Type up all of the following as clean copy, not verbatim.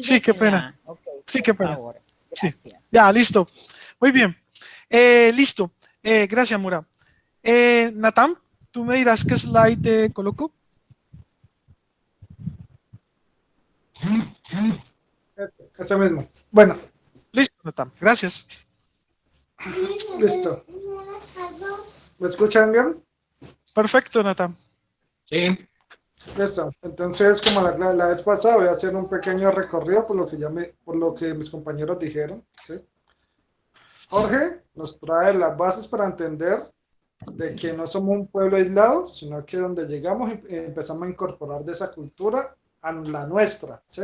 Sí, qué pena. Ah, ok, Sí, por qué pena. favor. Sí, Gracias. ya, listo. Muy bien. Listo. Gracias, Mura. Natán, tú me dirás qué slide te coloco. Ese mismo. Bueno, Listo, Natán. Gracias. listo. ¿Me escuchan bien? Perfecto, Natán. Sí. Listo. Entonces, como la vez pasada, voy a hacer un pequeño recorrido por lo que por lo que mis compañeros dijeron. ¿Sí? Jorge nos trae las bases para entender de que no somos un pueblo aislado, sino que donde llegamos empezamos a incorporar de esa cultura a la nuestra, ¿sí?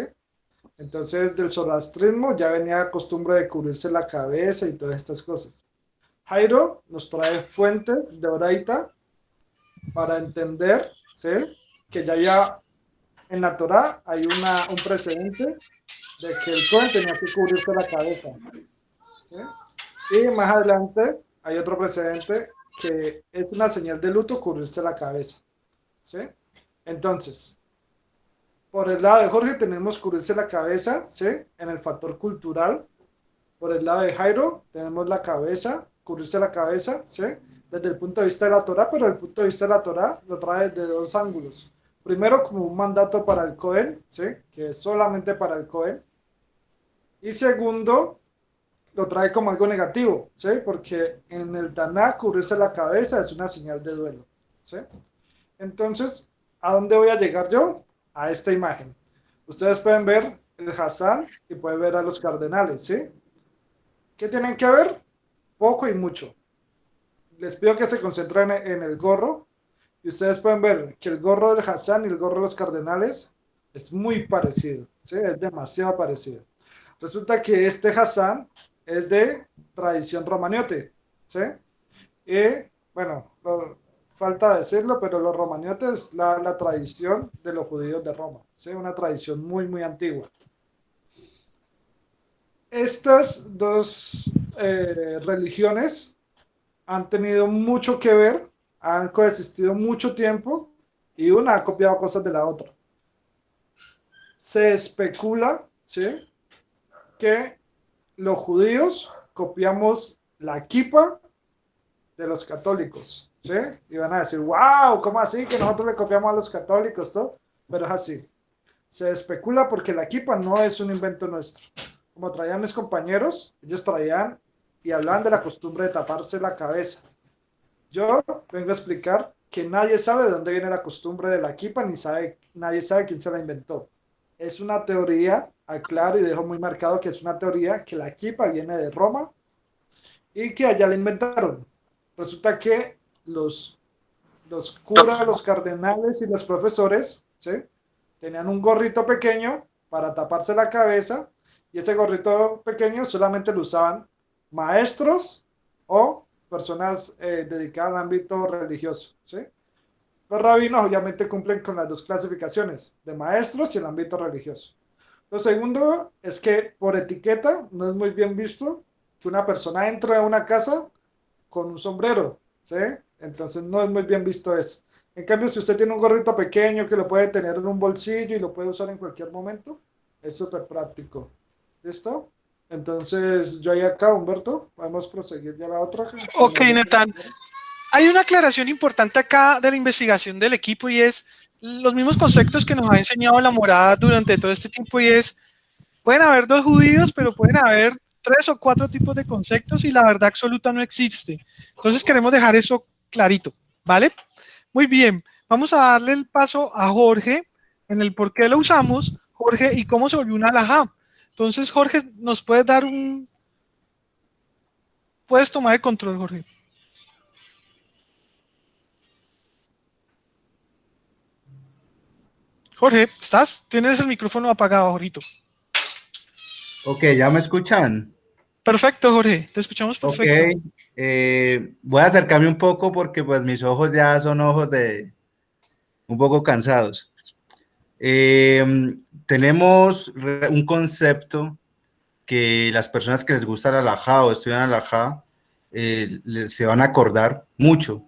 Entonces, del zoroastrismo ya venía la costumbre de cubrirse la cabeza y todas estas cosas. Jairo nos trae fuentes de Oraita para entender, ¿sí? Que ya en la Torá hay un precedente de que el Cohen tenía que cubrirse la cabeza, ¿sí? Y más adelante hay otro precedente que es una señal de luto cubrirse la cabeza, ¿sí? Entonces, por el lado de Jorge tenemos cubrirse la cabeza, ¿sí? En el factor cultural. Por el lado de Jairo tenemos la cabeza, cubrirse la cabeza, ¿sí? Desde el punto de vista de la Torá, pero el punto de vista de la Torá lo trae desde dos ángulos. Primero, como un mandato para el Cohen, ¿sí? Que es solamente para el Cohen. Y segundo, lo trae como algo negativo, ¿sí? Porque en el Taná cubrirse la cabeza es una señal de duelo, ¿sí? Entonces, ¿a dónde voy a llegar yo? A esta imagen. Ustedes pueden ver el Hassan y pueden ver a los cardenales, ¿sí? ¿Qué tienen que ver? Poco y mucho. Les pido que se concentren en el gorro y ustedes pueden ver que el gorro del Hassan y el gorro de los cardenales es muy parecido, ¿sí? Es demasiado parecido. Resulta que este Hassan es de tradición romaniote, ¿sí? Y bueno, falta decirlo, pero los romaniotes es la tradición de los judíos de Roma, ¿sí? Una tradición muy, muy antigua. Estas dos religiones han tenido mucho que ver, han coexistido mucho tiempo y una ha copiado cosas de la otra. Se especula, ¿sí? Que los judíos copiamos la kippah de los católicos, ¿sí? Y van a decir, wow, ¿cómo así que nosotros le copiamos a los católicos, ¿no? Pero es así. Se especula porque la kippah no es un invento nuestro. Como traían mis compañeros, ellos traían y hablaban de la costumbre de taparse la cabeza. Yo vengo a explicar que nadie sabe de dónde viene la costumbre de la kippah, nadie sabe quién se la inventó. Es una teoría, aclaro y dejo muy marcado que es una teoría que la kippah viene de Roma y que allá la inventaron. Resulta que los curas, los cardenales y los profesores, ¿sí? Tenían un gorrito pequeño para taparse la cabeza y ese gorrito pequeño solamente lo usaban maestros o personas dedicadas al ámbito religioso, ¿sí? Los rabinos obviamente cumplen con las dos clasificaciones, de maestros y el ámbito religioso. Lo segundo es que por etiqueta no es muy bien visto que una persona entre a una casa con un sombrero, ¿sí? Entonces no es muy bien visto eso. En cambio, si usted tiene un gorrito pequeño que lo puede tener en un bolsillo y lo puede usar en cualquier momento, es súper práctico. ¿Listo? Entonces, yo ahí acá, Humberto, podemos proseguir ya la otra. Ok, Natán. Hay una aclaración importante acá de la investigación del equipo y es los mismos conceptos que nos ha enseñado la morada durante todo este tiempo y es, pueden haber dos judíos, pero pueden haber tres o cuatro tipos de conceptos y la verdad absoluta no existe. Entonces queremos dejar eso clarito, ¿vale? Muy bien, vamos a darle el paso a Jorge en el por qué lo usamos, Jorge, y cómo se volvió una alajá. Entonces, Jorge, ¿nos puedes dar un... Puedes tomar el control, Jorge? Jorge, ¿estás? Tienes el micrófono apagado, Jorgito. Ok, ¿ya me escuchan? Perfecto, Jorge, te escuchamos Ok, perfecto. voy a acercarme un poco porque pues mis ojos ya son ojos de un poco cansados. Tenemos un concepto que las personas que les gusta la alajá o estudian alajá se van a acordar mucho,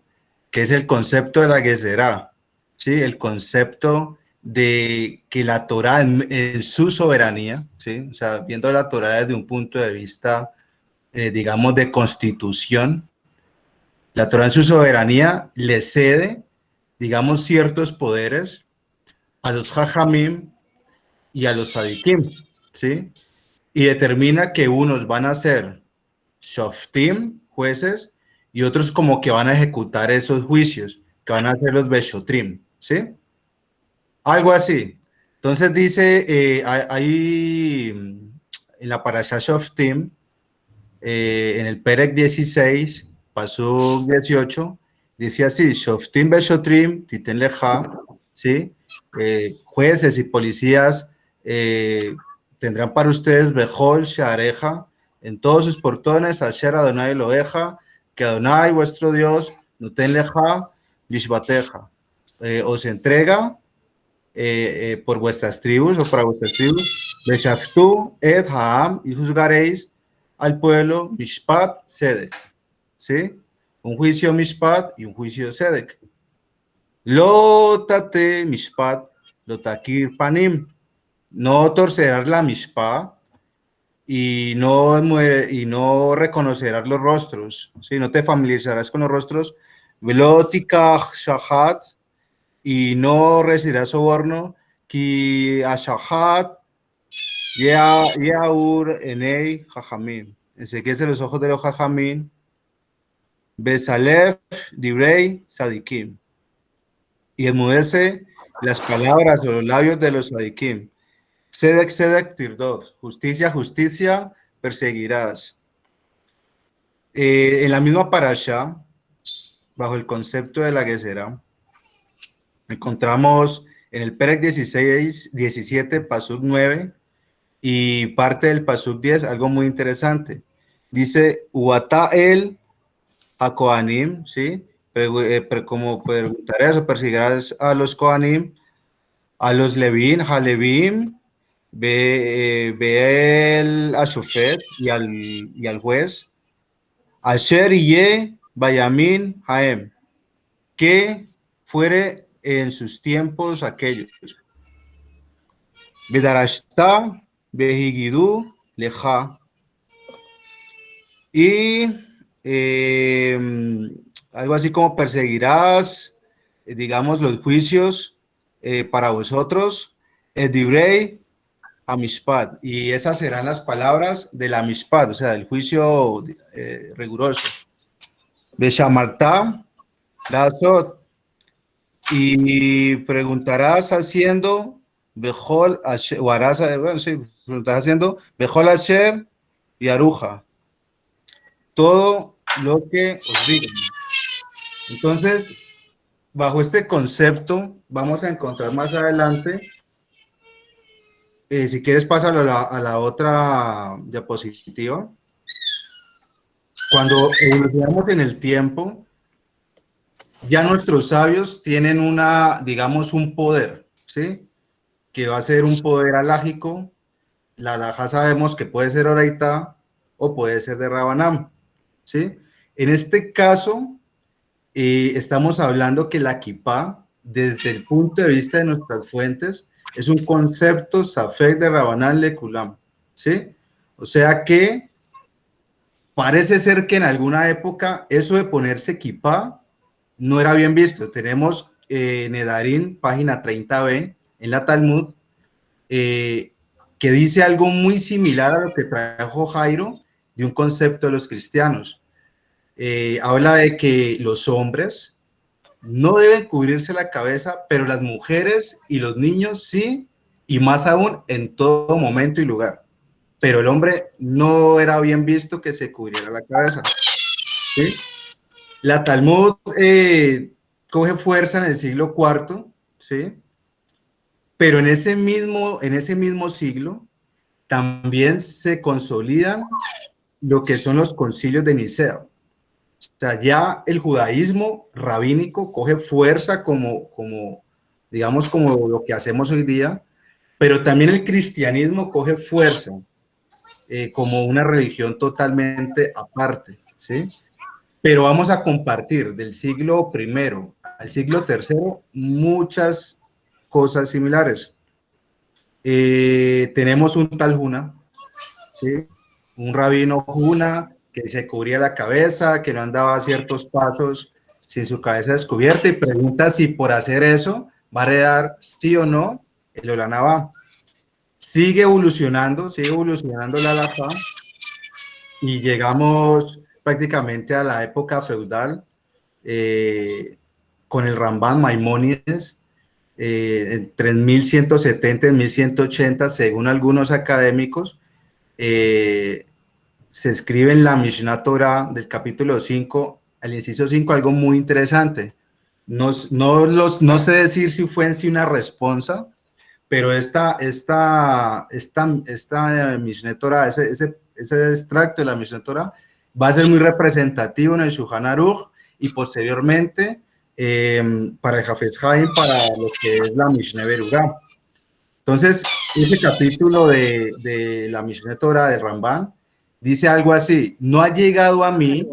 que es el concepto de la Gezerá, ¿sí? El concepto de que la Torá en su soberanía, ¿sí? O sea, viendo la Torá desde un punto de vista, digamos, de constitución, la Torá en su soberanía le cede, digamos, ciertos poderes a los Jajamim y a los Sadikim, ¿sí? Y determina que unos van a ser Shoftim, jueces, y otros como que van a ejecutar esos juicios, que van a ser los Beshotrim, ¿sí? Algo así. Entonces dice, ahí en la Parashat Shoftim, en el Perek 16, Pasuk 18, dice así, Shoftim Beshotrim, Titen Leja, ¿sí? Jueces y policías tendrán para ustedes Bejol, Shareja, en todos sus portones, Asher Adonai Eloheja, que Adonai, vuestro Dios, Nuten Leja, Lishbateja, os entrega por vuestras tribus o para vuestras tribus, Beshaftu et Haam, y juzgaréis al pueblo Mishpat Sedek, ¿sí? Un juicio Mishpat y un juicio Sedek. Lo tate Mishpat, lo takir panim, no torcerás la Mishpat y no reconocerás los rostros, ¿sí? No te familiarizarás con los rostros, velotikach shahat, y no recibirás soborno, ki ashahat yaur enei jajamim, enseguece los ojos de los jajamim, besalef dibrei sadikim, y enmudece las palabras o los labios de los sadikim. Sedek sedek tirdov, justicia, justicia, perseguirás. En la misma parasha, bajo el concepto de la Gesera, encontramos en el Perek 16, 17, Pasuk 9 y parte del Pasuk 10, algo muy interesante. Dice, Uata el a Kohanim, ¿sí? Como preguntarás o perseguirás a los Kohanim, a los Levim, Halevim, ve el Ashofet y al juez, Asher Ye Bayamin Haem, que fuere en sus tiempos aquellos. Bedarashta, Behigidu, Leja. Y algo así como perseguirás, digamos, los juicios para vosotros, Edibrei Amishpat. Y esas serán las palabras de la Amishpat, o sea, del juicio riguroso. Beshamarta, Lazot. Y preguntarás haciendo Bejol Asher, o harás, bueno, sí, preguntarás haciendo Bejol Asher y Aruja, todo lo que os digan. Entonces, bajo este concepto, vamos a encontrar más adelante, si quieres pásalo a la otra diapositiva, cuando evolucionamos en el tiempo, ya nuestros sabios tienen digamos, un poder, ¿sí? Que va a ser un poder alágico. La alajá sabemos que puede ser oraitá o puede ser de Rabanam, ¿sí? En este caso, estamos hablando que la kipá, desde el punto de vista de nuestras fuentes, es un concepto safek de Rabanam lekulam, ¿sí? O sea que parece ser que en alguna época eso de ponerse kipá no era bien visto. Tenemos Nedarim, página 30b, en la Talmud, que dice algo muy similar a lo que trajo Jairo de un concepto de los cristianos. Habla de que los hombres no deben cubrirse la cabeza, pero las mujeres y los niños sí, y más aún en todo momento y lugar. Pero el hombre no era bien visto que se cubriera la cabeza, ¿sí? La Talmud coge fuerza en el siglo IV, ¿sí? Pero en ese mismo siglo también se consolidan lo que son los concilios de Nicea. O sea, ya el judaísmo rabínico coge fuerza digamos, como lo que hacemos hoy día, pero también el cristianismo coge fuerza como una religión totalmente aparte, ¿sí? Pero vamos a compartir del siglo I al siglo III muchas cosas similares. Tenemos un tal Huna, ¿sí? Un rabino Huna que se cubría la cabeza, que no andaba ciertos pasos sin su cabeza descubierta y pregunta si por hacer eso va a heredar sí o no el Olam Abba. Sigue evolucionando la halajá y llegamos prácticamente a la época feudal con el Rambam Maimónides, entre 1170 y 1180, según algunos académicos. Se escribe en la Mishnah Torah del capítulo 5, al inciso 5, algo muy interesante. No sé decir si fue en sí una respuesta, pero esta Mishneh Torah, ese extracto de la Mishneh Torah va a ser muy representativo en el Shulchan Aruch y posteriormente para el Hafetz Haim, para lo que es la Mishneh Berurah. Entonces, ese capítulo de la Mishneh Torah de Rambam dice algo así: no ha llegado a mí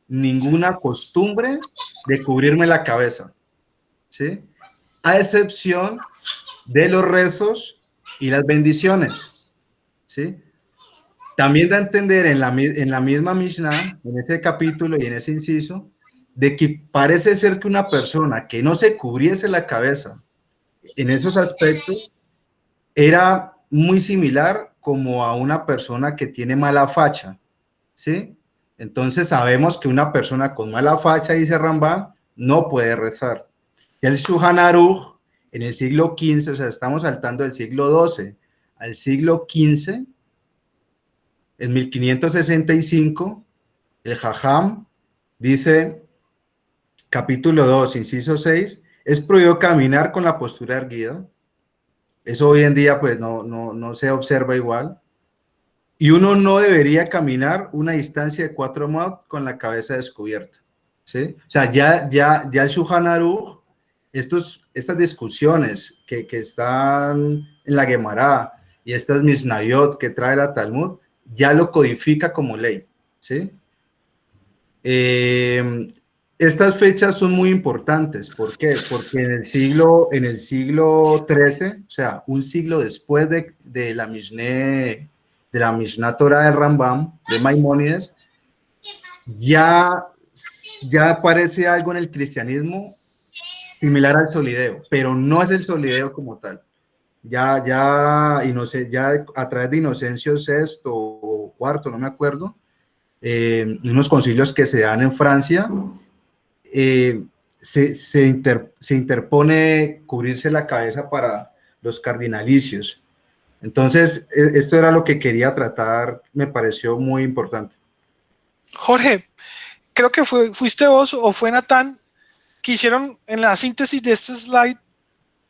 ninguna costumbre de cubrirme la cabeza, ¿sí? A excepción de los rezos y las bendiciones, ¿sí? También da a entender en la misma Mishnah, en ese capítulo y en ese inciso, de que parece ser que una persona que no se cubriese la cabeza en esos aspectos era muy similar como a una persona que tiene mala facha, ¿sí? Entonces sabemos que una persona con mala facha, dice Rambam, no puede rezar. Y el Shulchan Aruch, en el siglo XV, o sea, estamos saltando del siglo XII al siglo XV, en 1565, el Jajam dice, capítulo 2, inciso 6, es prohibido caminar con la postura erguida. Eso hoy en día pues no se observa igual. Y uno no debería caminar una distancia de 4 amot con la cabeza descubierta, ¿sí? O sea, ya el Shulchan Aruch, estas discusiones que están en la Gemara y estas Mishnayot que trae la Talmud, ya lo codifica como ley, ¿sí? Estas fechas son muy importantes. ¿Por qué? Porque en el siglo XIII, o sea, un siglo después de la Mishnah Torah del Rambam, de Maimónides, ya aparece algo en el cristianismo similar al solideo, pero no es el solideo como tal. Ya a través de Inocencio VI o IV, no me acuerdo, unos concilios que se dan en Francia, se interpone cubrirse la cabeza para los cardinalicios. Entonces, esto era lo que quería tratar, me pareció muy importante. Jorge, creo que fuiste vos o fue Natán que hicieron en la síntesis de este slide.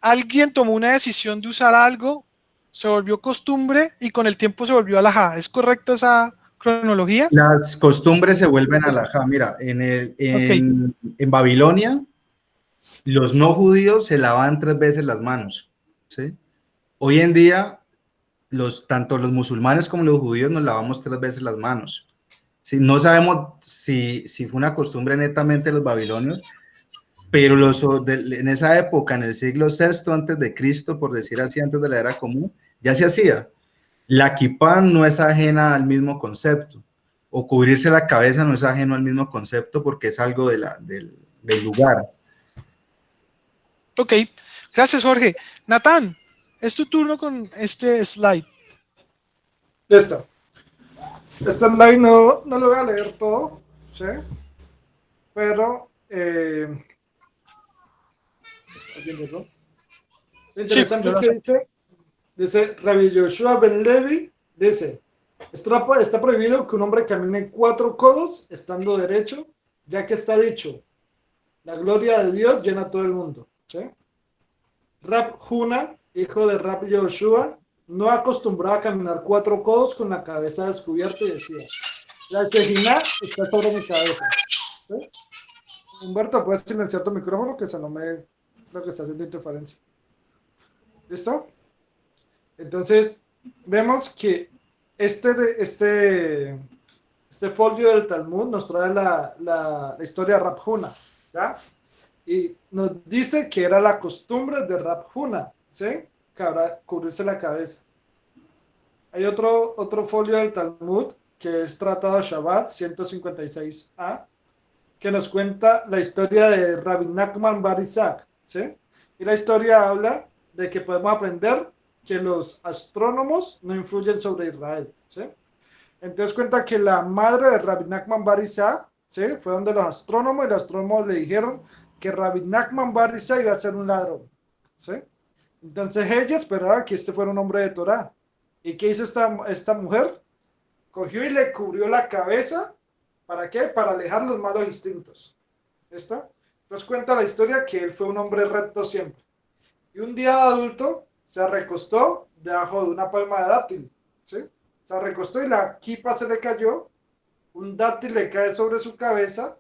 Alguien tomó una decisión de usar algo, se volvió costumbre y con el tiempo se volvió halajá. ¿Es correcto esa cronología? Las costumbres se vuelven halajá. Mira, en Babilonia, los no judíos se lavaban 3 veces las manos, ¿sí? Hoy en día, tanto los musulmanes como los judíos nos lavamos 3 veces las manos. ¿Sí? No sabemos si fue una costumbre netamente de los babilonios, pero en esa época, en el siglo VI antes de Cristo, por decir así, antes de la era común, ya se hacía. La kipá no es ajena al mismo concepto, o cubrirse la cabeza no es ajeno al mismo concepto porque es algo del lugar. Ok, gracias Jorge. Natán, es tu turno con este slide. Listo. Este slide no lo voy a leer todo, ¿sí? Pero lo interesante es que dice Rabbi Yoshua ben Levi, dice, está prohibido que un hombre camine 4 codos estando derecho, ya que está dicho, la gloria de Dios llena todo el mundo, ¿sí? Rab Huna, hijo de Rab Yoshua, no acostumbraba a caminar 4 codos con la cabeza descubierta y decía, la Tejiná está sobre mi cabeza, ¿sí? Humberto, ¿puedes silenciar tu micrófono? Que se no me... Creo que está haciendo interferencia. ¿Listo? Entonces, vemos que este folio del Talmud nos trae la historia de Rab Huna, ¿ya? y nos dice que era la costumbre de Rab Huna, ¿sí? Cubrirse la cabeza. Hay otro folio del Talmud, que es Tratado Shabbat 156a, que nos cuenta la historia de Rabbi Nachman Bar Isaac, ¿sí? Y la historia habla de que podemos aprender que los astrónomos no influyen sobre Israel, ¿sí? Entonces cuenta que la madre de Rabbi Nachman Bar Isaac, ¿sí? Fue donde los astrónomos, y los astrónomos le dijeron que Rabbi Nachman Bar Isaac iba a ser un ladrón, ¿sí? Entonces ella esperaba que este fuera un hombre de Torah. ¿Y qué hizo esta mujer? Cogió y le cubrió la cabeza. ¿Para qué? Para alejar los malos instintos. ¿Listo? Entonces cuenta la historia que él fue un hombre recto siempre. Y un día de adulto se recostó debajo de una palma de dátil. ¿Sí? Se recostó y la kipa se le cayó. Un dátil le cae sobre su cabeza.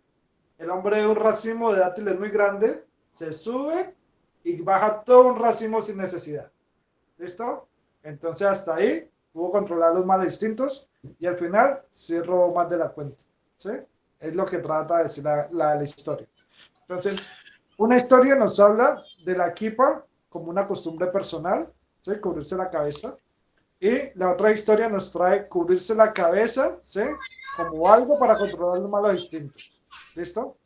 El hombre de un racimo de dátiles muy grande se sube y baja todo un racimo sin necesidad. ¿Listo? Entonces hasta ahí pudo controlar los malos instintos y al final sí robó más de la cuenta. ¿Sí? Es lo que trata de decir la historia. Entonces, una historia nos habla de la kippah como una costumbre personal, ¿sí? Cubrirse la cabeza. Y la otra historia nos trae cubrirse la cabeza, ¿sí? Como algo para controlar los malos instintos. ¿Listo?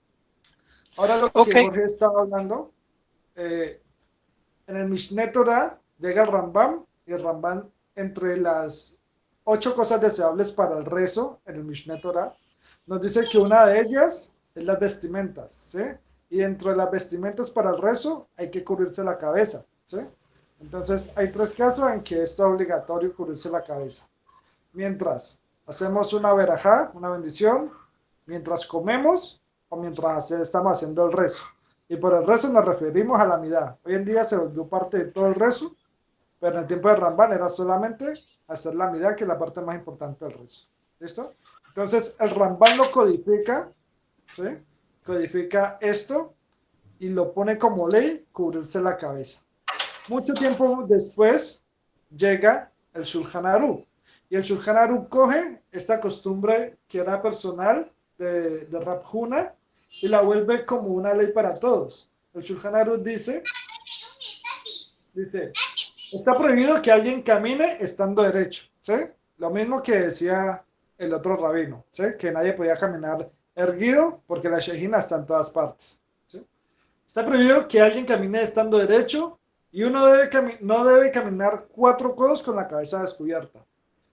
Ahora lo que Jorge estaba hablando, en el Mishneh Torah llega el Rambam, y el Rambam, entre las 8 cosas deseables para el rezo en el Mishneh Torah, nos dice que una de ellas es las vestimentas, ¿sí? Y dentro de las vestimentas para el rezo hay que cubrirse la cabeza, ¿sí? Entonces hay 3 casos en que esto es obligatorio cubrirse la cabeza. Mientras hacemos una verajá, una bendición, mientras comemos o mientras estamos haciendo el rezo. Y por el rezo nos referimos a la midá. Hoy en día se volvió parte de todo el rezo, pero en el tiempo de Rambán era solamente hacer la midá, que es la parte más importante del rezo. ¿Listo? Entonces el Rambán lo codifica, ¿sí? Codifica esto y lo pone como ley, cubrirse la cabeza. Mucho tiempo después llega el Shulchan Aruch, y el Shulchan Aruch coge esta costumbre que era personal de Rab Huna y la vuelve como una ley para todos. El Shulchan Aruch dice, está prohibido que alguien camine estando derecho, ¿sí? Lo mismo que decía el otro rabino, ¿sí? Que nadie podía caminar erguido porque la Shejina está en todas partes, ¿sí? Está prohibido que alguien camine estando derecho y uno no debe caminar 4 codos con la cabeza descubierta.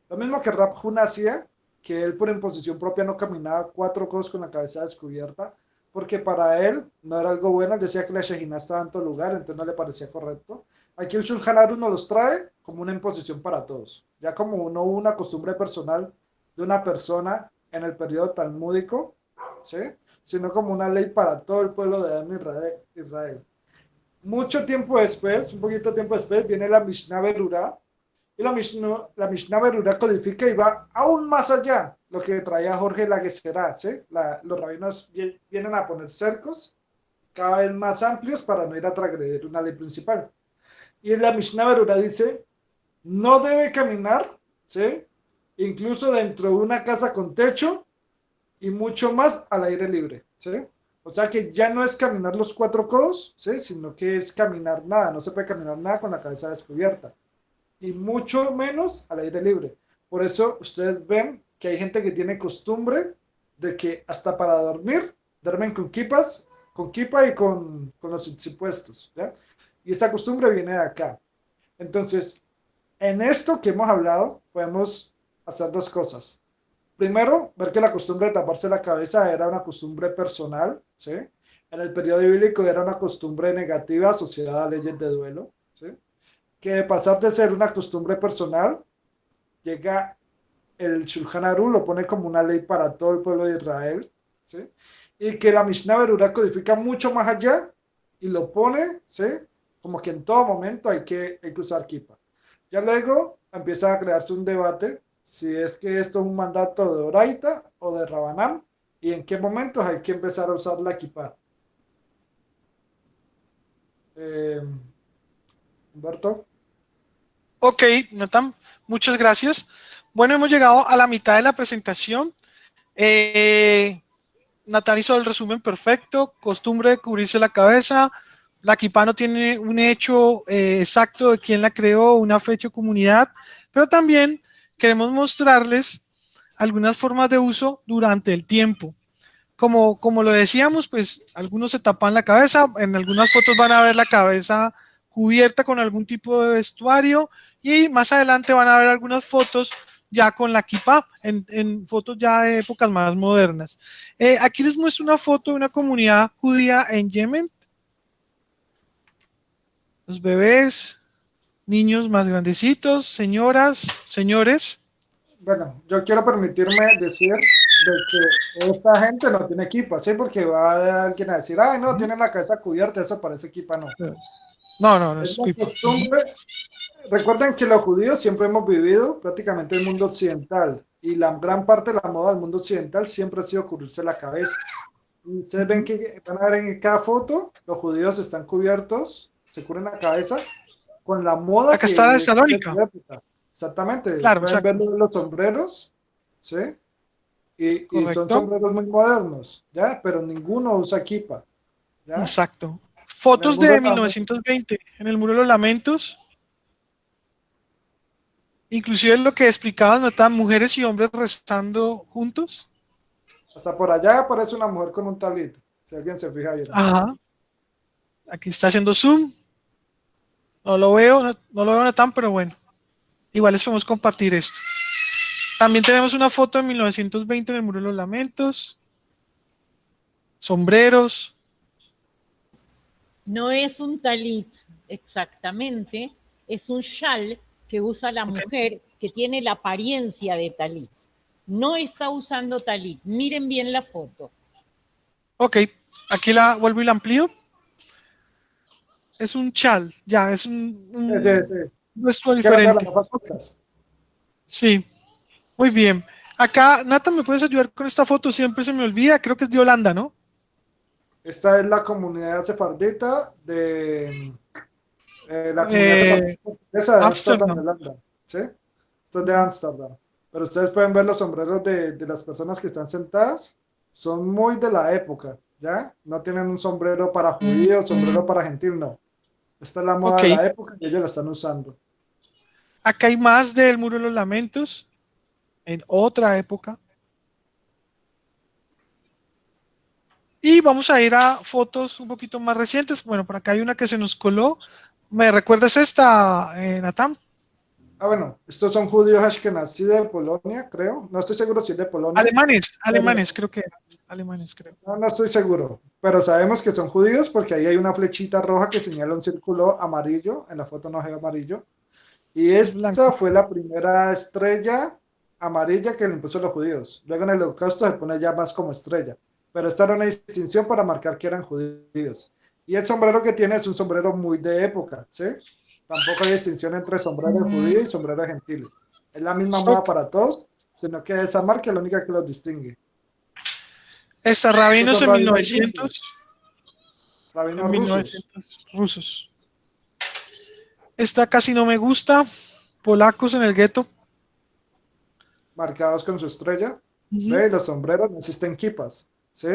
Lo mismo que Rab Huna hacía, que él por imposición propia no caminaba 4 codos con la cabeza descubierta, porque para él no era algo bueno. Él decía que la Shejina estaba en todo lugar, entonces no le parecía correcto. Aquí el Shulchan Aruch nos los trae como una imposición para todos. Ya como no hubo una costumbre personal de una persona en el periodo talmúdico, ¿sí? Sino como una ley para todo el pueblo de Israel. Mucho tiempo después, un poquito tiempo después, viene la Mishnah Berurah, y la Mishnah Berurah codifica y va aún más allá, lo que traía Jorge la Gesserá, ¿sí? Los rabinos vienen a poner cercos cada vez más amplios para no ir a transgredir una ley principal. Y en la Mishnah Berurah dice, no debe caminar, ¿sí? Incluso dentro de una casa con techo y mucho más al aire libre, ¿sí? O sea que ya no es caminar los 4 codos, ¿sí? Sino que es caminar nada, no se puede caminar nada con la cabeza descubierta. Y mucho menos al aire libre. Por eso ustedes ven que hay gente que tiene costumbre de que hasta para dormir, duermen con kipa y con los impuestos, ¿ya? Y esta costumbre viene de acá. Entonces, en esto que hemos hablado, podemos hacer 2 cosas. Primero, ver que la costumbre de taparse la cabeza era una costumbre personal, ¿sí? En el periodo bíblico era una costumbre negativa asociada a leyes de duelo, ¿sí? Que de pasar de ser una costumbre personal, llega el Shulchan Aruch, lo pone como una ley para todo el pueblo de Israel, ¿sí? Y que la Mishnah Berurah codifica mucho más allá y lo pone, ¿sí? Como que en todo momento hay que usar kippah. Ya luego empieza a crearse un debate si es que esto es un mandato de Oraita o de Rabanán y en qué momentos hay que empezar a usar la kippah. Humberto. Ok, Nathan, muchas gracias. Bueno, hemos llegado a la mitad de la presentación. Natán hizo el resumen perfecto, costumbre de cubrirse la cabeza, la kipá no tiene un hecho exacto de quién la creó, una fecha o comunidad, pero también queremos mostrarles algunas formas de uso durante el tiempo. Como lo decíamos, pues algunos se tapan la cabeza, en algunas fotos van a ver la cabeza cubierta con algún tipo de vestuario y más adelante van a ver algunas fotos ya con la kipá, en fotos ya de épocas más modernas. Aquí les muestro una foto de una comunidad judía en Yemen. Los bebés, niños más grandecitos, señoras, señores. Bueno, yo quiero permitirme decir de que esta gente no tiene equipa, ¿sí? Porque va alguien a decir, ay, no, tienen la cabeza cubierta, eso parece equipa, no. No Es es la equipa. costumbre. Recuerden que los judíos siempre hemos vivido prácticamente el mundo occidental y la gran parte de la moda del mundo occidental siempre ha sido cubrirse la cabeza. Y ustedes ven que van a ver en cada foto, los judíos están cubiertos, se cubren la cabeza con la moda Acá está la de que es de Salónica. su época. Exactamente, Claro, pueden ver exacto. los sombreros, ¿sí? Y son Correcto. sombreros muy modernos, ¿ya? Pero ninguno usa kipa, ¿ya? Exacto. En el Fotos muro de de la 1920 en el Muro de los Lamentos. Inclusive lo que explicaban, ¿no? Estaban mujeres y hombres rezando juntos. hasta por allá aparece una mujer con un talit, si alguien se fija bien. Ajá. Aquí está haciendo zoom. No lo veo, no lo veo Natán, pero bueno. Igual les podemos compartir esto. También tenemos una foto de 1920 en el Muro de los Lamentos. Sombreros. No es un talit exactamente, es un shal que usa la mujer que tiene la apariencia de talit. No está usando talit. Miren bien la foto. Ok, aquí la vuelvo y la amplío. Es un chal, ya, es Sí. vestuario Quiero ver las diferente. fotos. Sí, muy bien. Acá, Nata, ¿me puedes ayudar con esta foto? Siempre se me olvida, creo que es de Holanda, ¿no? Esta es la comunidad sefardita de la comunidad Eh, sefardita de Ámsterdam, Amsterdam. Holanda. ¿Sí? Esto es de Ámsterdam. Pero ustedes pueden ver los sombreros de las personas que están sentadas. Son muy de la época, ¿ya? No tienen un sombrero para judíos, sombrero para gentil, no. Esta es la moda Ok, de la época y ellos la están usando. acá hay más del Muro de los Lamentos, en otra época. Y vamos a ir a fotos un poquito más recientes. Bueno, por acá hay una que se nos coló. ¿Me recuerdas esta, Natán? Ah, bueno, estos son judíos ashkenazí de Polonia, creo. No estoy seguro si es de Polonia, Alemanes, pero creo que eran. Alemanes, creo. no estoy seguro. Pero sabemos que son judíos porque ahí hay una flechita roja que señala un círculo amarillo. En la foto no hay amarillo. Y Es esta blanco. fue la primera estrella amarilla que le impuso a los judíos. Luego en el holocausto se pone ya más como estrella. Pero esta era una distinción para marcar que eran judíos. Y el sombrero que tiene es un sombrero muy de época, ¿sí? Tampoco hay distinción entre sombrero judío y sombrero gentiles. Es la misma moda Ok. para todos, sino que esa marca es la única que los distingue. Esta, Estos rabinos son en rabinos rusos. 1900. En Rabinos rusos, 1900, rusos. Esta casi no me gusta. Polacos en el gueto. marcados con su estrella. Ujú. ¿Ve? Los sombreros no existen kipas, ¿sí?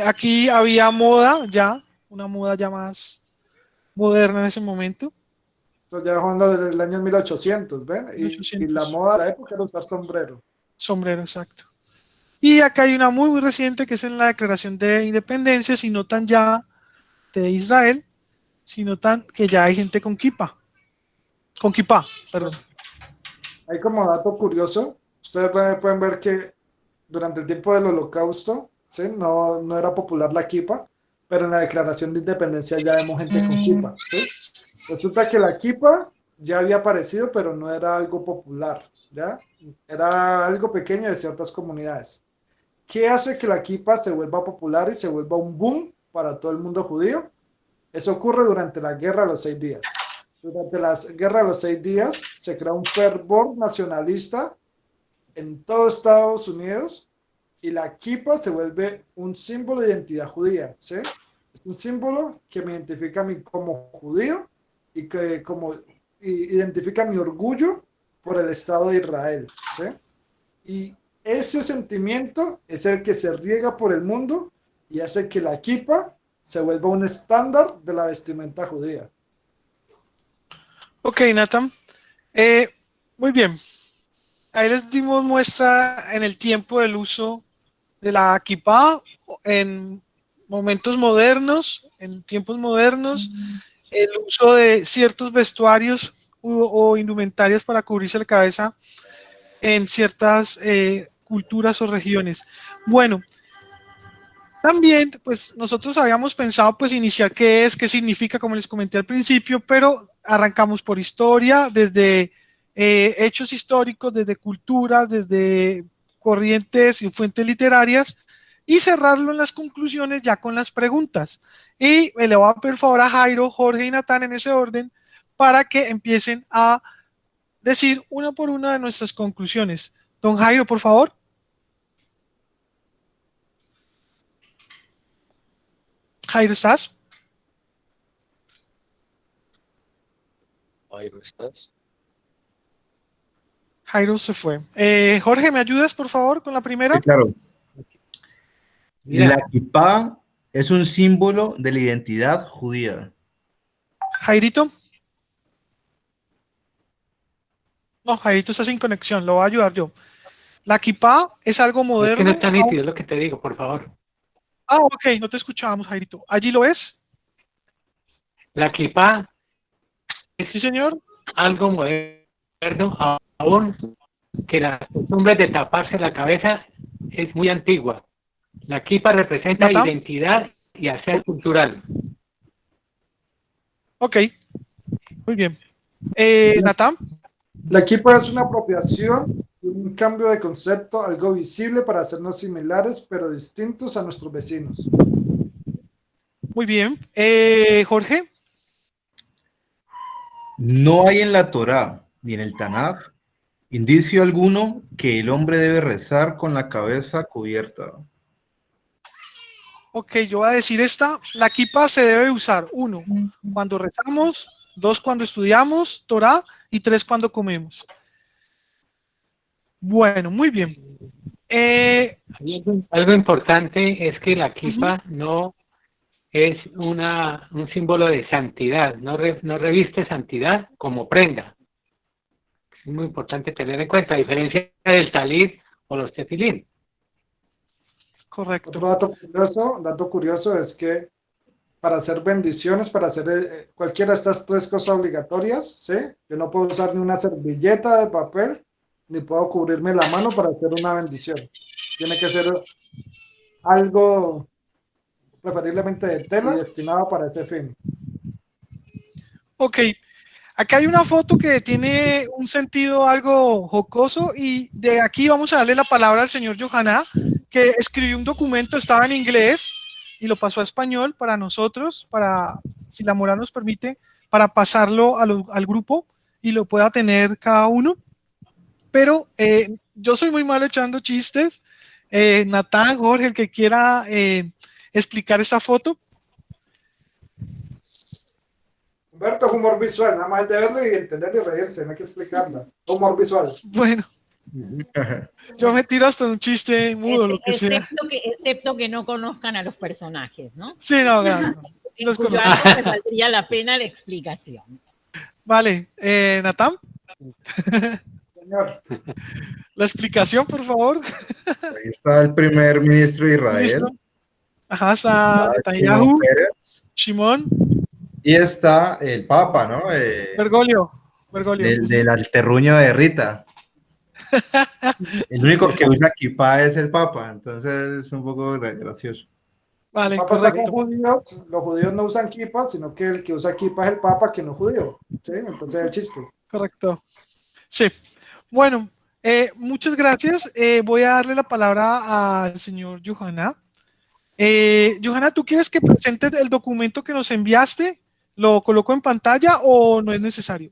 Aquí había moda ya, una moda ya más moderna en ese momento. Estos ya son los del año 1800, ¿ven? Y la 1800. moda de la época era usar sombrero. Sombrero, exacto. Y acá hay una muy, muy reciente que es en la Declaración de Independencia, si notan ya de Israel, si notan que ya hay gente con kipá, perdón. Bueno, hay como dato curioso, ustedes pueden ver que durante el tiempo del holocausto, ¿sí? No era popular la kipa, pero en la declaración de independencia ya vemos gente con kipa, ¿sí? Resulta que la kipa ya había aparecido, pero no era algo popular, ¿ya? Era algo pequeño de ciertas comunidades. ¿Qué hace que la kipa se vuelva popular y se vuelva un boom para todo el mundo judío? Eso ocurre durante la Guerra de los 6 días. Durante la Guerra de los 6 días se crea un fervor nacionalista en todo Estados Unidos y la kipa se vuelve un símbolo de identidad judía, ¿sí? Es un símbolo que me identifica a mí como judío y que identifica mi orgullo por el Estado de Israel, ¿sí? Y ese sentimiento es el que se riega por el mundo y hace que la kippah se vuelva un estándar de la vestimenta judía. Ok, Nathan. Muy bien. Ahí les dimos muestra en el tiempo del uso de la kippah en momentos modernos, en tiempos modernos, el uso de ciertos vestuarios o indumentarias para cubrirse la cabeza en ciertas culturas o regiones. Bueno, también, pues nosotros habíamos pensado pues iniciar qué es, qué significa, como les comenté al principio, pero arrancamos por historia, desde hechos históricos, desde culturas, desde corrientes y fuentes literarias, y cerrarlo en las conclusiones ya con las preguntas. Y le voy a pedir favor a Jairo, Jorge y Natán en ese orden para que empiecen a decir una por una de nuestras conclusiones. Don Jairo, por favor. Jairo, ¿estás? Jairo, ¿estás? Jairo se fue. Jorge, ¿me ayudas, por favor, con la primera? Sí, claro. Mira, La kippah es un símbolo de la identidad judía. Jairito. No, Jairito está sin conexión, lo voy a ayudar yo. La kippah es algo es que moderno. no está nítido, es lo que te digo, por favor. Ah, ok, no te escuchábamos, Jairito. ¿Allí lo es? La kippah Sí, señor. algo moderno, aún que la costumbre de taparse la cabeza es muy antigua. La kippah representa ¿Natán? identidad y hacer cultural. Ok, muy bien. Natán. La kippah es una apropiación y un cambio de concepto, algo visible para hacernos similares pero distintos a nuestros vecinos. Muy bien. Jorge. No hay en la Torá ni en el Tanaj indicio alguno que el hombre debe rezar con la cabeza cubierta. Ok, yo voy a decir esta. La kippah se debe usar, 1, cuando rezamos, 2, cuando estudiamos Torah y 3, cuando comemos. Bueno, muy bien. Y algo importante es que la kippah no es un símbolo de santidad, no reviste santidad como prenda. Es muy importante tener en cuenta, a diferencia del talit o los tefilín. Correcto. Otro dato curioso es que para hacer bendiciones, para hacer cualquiera de estas 3 cosas obligatorias, ¿sí? Yo no puedo usar ni una servilleta de papel, ni puedo cubrirme la mano para hacer una bendición. Tiene que ser algo preferiblemente de tela y destinado para ese fin. Ok, acá hay una foto que tiene un sentido algo jocoso y de aquí vamos a darle la palabra al señor Yohaná, que escribió un documento, estaba en inglés y lo pasó a español para nosotros, para, si la moral nos permite, para pasarlo al grupo y lo pueda tener cada uno. Pero yo soy muy malo echando chistes. Natán, Jorge, el que quiera explicar esa foto. Humberto, humor visual, nada más de verlo y entenderlo y reírse, no hay que explicarla. Humor visual. Bueno, yo me tiro hasta un chiste mudo, lo que sea. Excepto que no conozcan a los personajes, ¿no? Sí, no, sí los Cuyo conozco. caso me valdría la pena la explicación. Vale, Natán, Señor, la explicación, por favor. Ahí está el primer ministro de Israel, Listo. Ajá, está Shimon Netanyahu, Peres, Shimon, y está el Papa, ¿no? Bergoglio. Del terruño de Rita. El único que usa kippah es el Papa, entonces es un poco gracioso. Vale, el Papa está con correcto. judíos, los judíos no usan kippah, sino que el que usa kippah es el Papa que no es judío. ¿Sí? Entonces es el chiste. Correcto. Sí. Bueno, muchas gracias. Voy a darle la palabra al señor Yohaná. Yohaná, ¿tú quieres que presente el documento que nos enviaste? ¿Lo coloco en pantalla o no es necesario?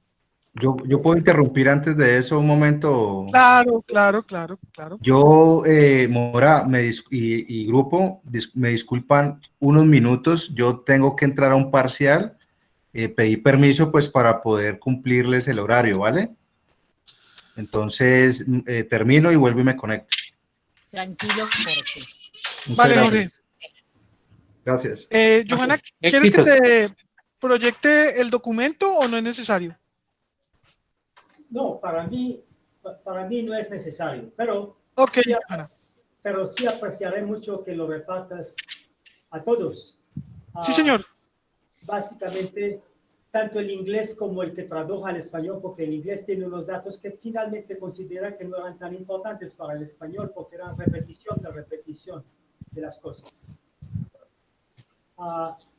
Yo puedo interrumpir antes de eso un momento. Claro. Yo, Mora y grupo, me disculpan unos minutos. Yo tengo que entrar a un parcial. Pedí permiso pues para poder cumplirles el horario, ¿vale? Entonces, termino y vuelvo y me conecto. Tranquilo, Jorge. Muchas Vale, gracias. Jorge. Gracias. Johanna, ¿quieres que Éxitos. te proyecte el documento o no es necesario? No, para mí no es necesario, pero Ok, sí, Johanna. pero sí apreciaré mucho que lo repartas a todos. Sí, señor. Básicamente, tanto el inglés como el que tradujo al español, porque el inglés tiene unos datos que finalmente consideran que no eran tan importantes para el español, porque eran repetición de las cosas.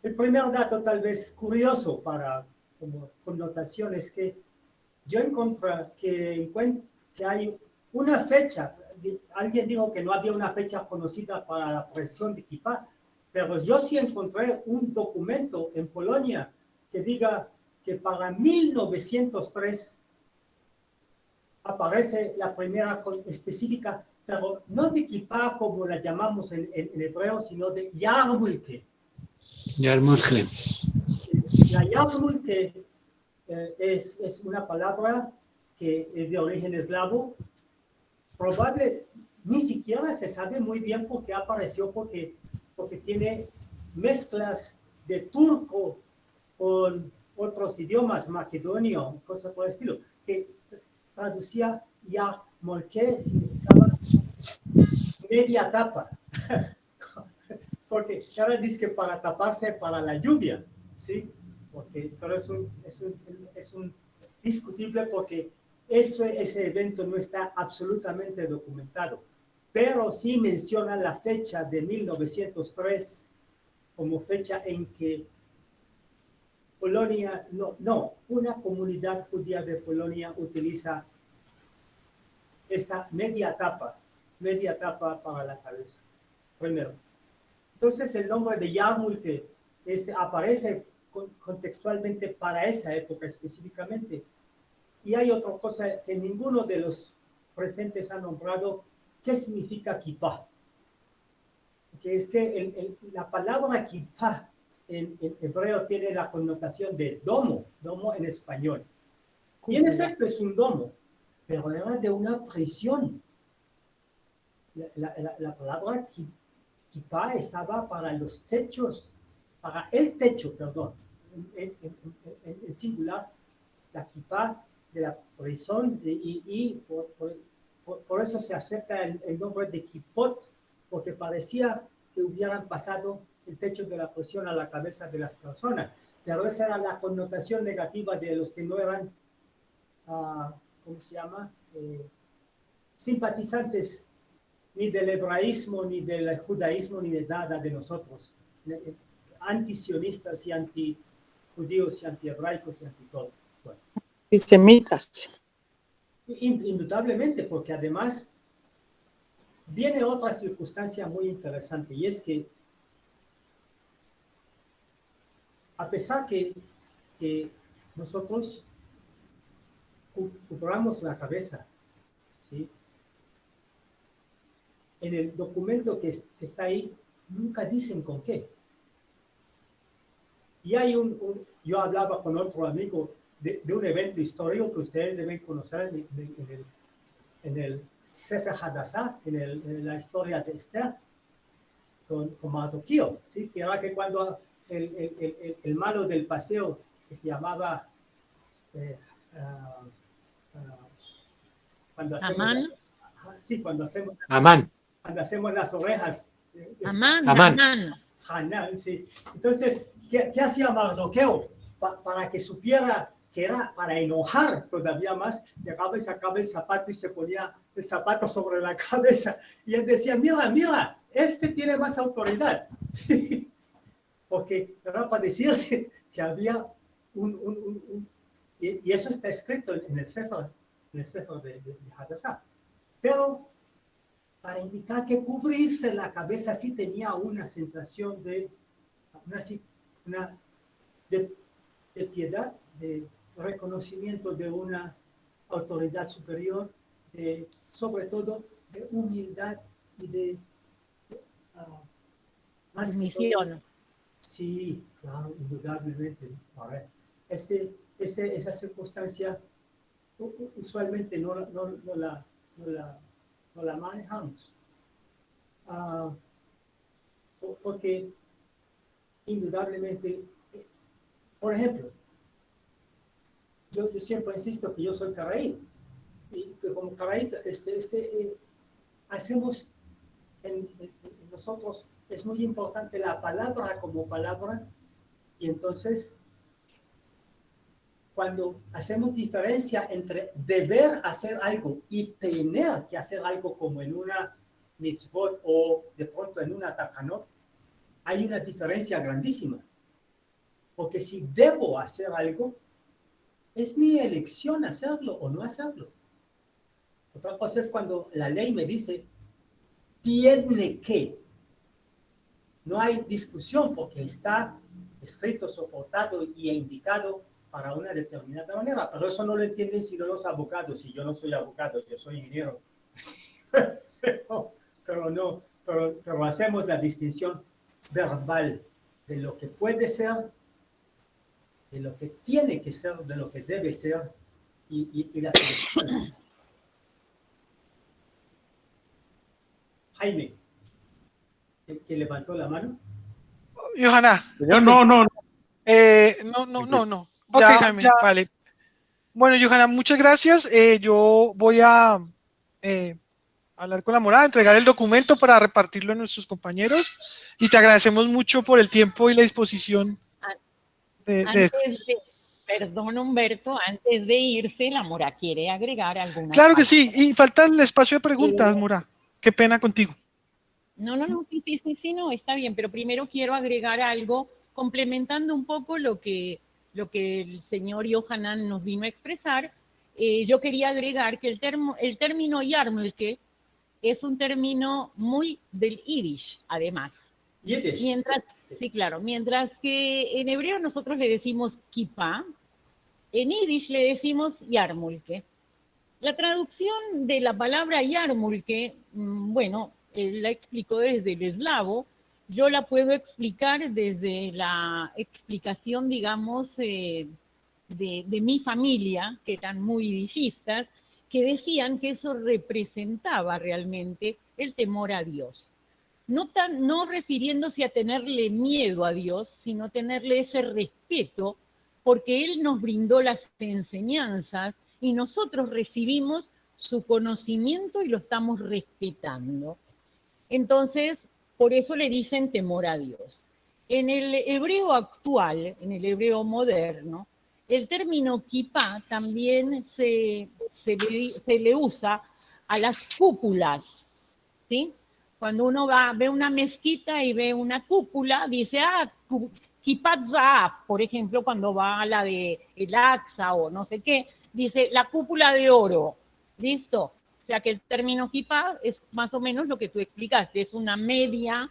El primer dato tal vez curioso para como connotación es que yo encontré que hay una fecha. Alguien dijo que no había una fecha conocida para la presión de Kipá, pero yo sí encontré un documento en Polonia que diga que para 1903 aparece la primera específica, pero no de Kipá como la llamamos en hebreo, sino de Yarmulke. Yarmulke. La Yarmulke es una palabra que es de origen eslavo. Probable, ni siquiera se sabe muy bien por qué apareció, porque tiene mezclas de turco con otros idiomas, macedonio, cosas por el estilo, que traducía Yarmulke, significaba media tapa, porque ahora dice que para taparse para la lluvia, ¿sí? Pero es un discutible porque ese evento no está absolutamente documentado, pero sí menciona la fecha de 1903 como fecha en que Polonia, una comunidad judía de Polonia utiliza esta media tapa para la cabeza, primero. Entonces el nombre de Yarmulke aparece contextualmente para esa época específicamente. Y hay otra cosa que ninguno de los presentes ha nombrado, ¿qué significa kippah? Que es que la palabra kippah en hebreo tiene la connotación de domo en español. Y en efecto es un domo, pero era de una prisión. La palabra kippah estaba para los techos, para el techo, perdón, en singular, la kippah de la prisión, y por eso se acepta el nombre de kippot, porque parecía que hubieran pasado el techo de la prisión a la cabeza de las personas, pero esa era la connotación negativa de los que no eran, ¿cómo se llama?, simpatizantes ni del hebraísmo, ni del judaísmo, ni de nada de nosotros, antisionistas y antijudíos y antihebraicos y anti todo. Bueno. Antisemitas. Indudablemente, porque además viene otra circunstancia muy interesante, y es que a pesar que nosotros cubramos la cabeza, ¿sí?, en el documento que está ahí, nunca dicen con qué. Y hay yo hablaba con otro amigo de un evento histórico que ustedes deben conocer en el Sefer Hadassah, en la historia de Esther, con Mardoqueo, ¿sí? Que era que cuando el malo del paseo, que se llamaba cuando hacemos Amán. cuando hacemos Amán. cuando hacemos las orejas. Amán. Hanan, sí. Entonces, ¿qué hacía Mardoqueo? Para que supiera que era para enojar todavía más, llegaba y sacaba el zapato y se ponía el zapato sobre la cabeza. Y él decía, mira, este tiene más autoridad. Sí. Porque era para decir que había y eso está escrito en el Sefer de Hadassah. Pero para indicar que cubrirse la cabeza sí tenía una sensación de piedad, de reconocimiento de una autoridad superior, sobre todo de humildad y de más Misión. Sí, claro, indudablemente. Esa circunstancia usualmente no la manejamos. Porque indudablemente, por ejemplo, yo siempre insisto que yo soy caraí, y que como caraíta, hacemos en nosotros, es muy importante la palabra como palabra, y entonces cuando hacemos diferencia entre deber hacer algo y tener que hacer algo, como en una mitzvot o de pronto en una takanot, hay una diferencia grandísima. Porque si debo hacer algo, es mi elección hacerlo o no hacerlo. Otra cosa es cuando la ley me dice, tiene que. No hay discusión porque está escrito, soportado y indicado para una determinada manera, pero eso no lo entienden sino los abogados, y yo no soy abogado, yo soy ingeniero. pero hacemos la distinción verbal de lo que puede ser, de lo que tiene que ser, de lo que debe ser, y la selección. Jaime, que levantó la mano. Johanna. No. No. Ok, Jaime, vale. Bueno, Johanna, muchas gracias. Yo voy a hablar con la morada, entregar el documento para repartirlo a nuestros compañeros, y te agradecemos mucho por el tiempo y la disposición de esto. Perdón, Humberto, antes de irse, la Mora quiere agregar alguna. Claro que sí, y falta el espacio de preguntas, Mora. Qué pena contigo. No, no, está bien, pero primero quiero agregar algo, complementando un poco lo que el señor Yohanan nos vino a expresar. Yo quería agregar que el término yarmulke es un término muy del Yiddish, además. Sí, claro, mientras que en hebreo nosotros le decimos kippah, en Yiddish le decimos yarmulke. La traducción de la palabra yarmulke, bueno, la explicó desde el eslavo, yo la puedo explicar desde la explicación, digamos, de mi familia, que eran muy yiddishistas, que decían que eso representaba realmente el temor a Dios. No refiriéndose a tenerle miedo a Dios, sino tenerle ese respeto, porque Él nos brindó las enseñanzas y nosotros recibimos su conocimiento y lo estamos respetando. Entonces, por eso le dicen temor a Dios. En el hebreo actual, en el hebreo moderno, el término kippah también se le usa a las cúpulas, ¿sí? Cuando uno ve una mezquita y ve una cúpula, dice, Kipat Zahab, por ejemplo, cuando va a la de El Aqsa o no sé qué, dice la cúpula de oro, ¿listo? O sea que el término kippah es más o menos lo que tú explicaste, es una media,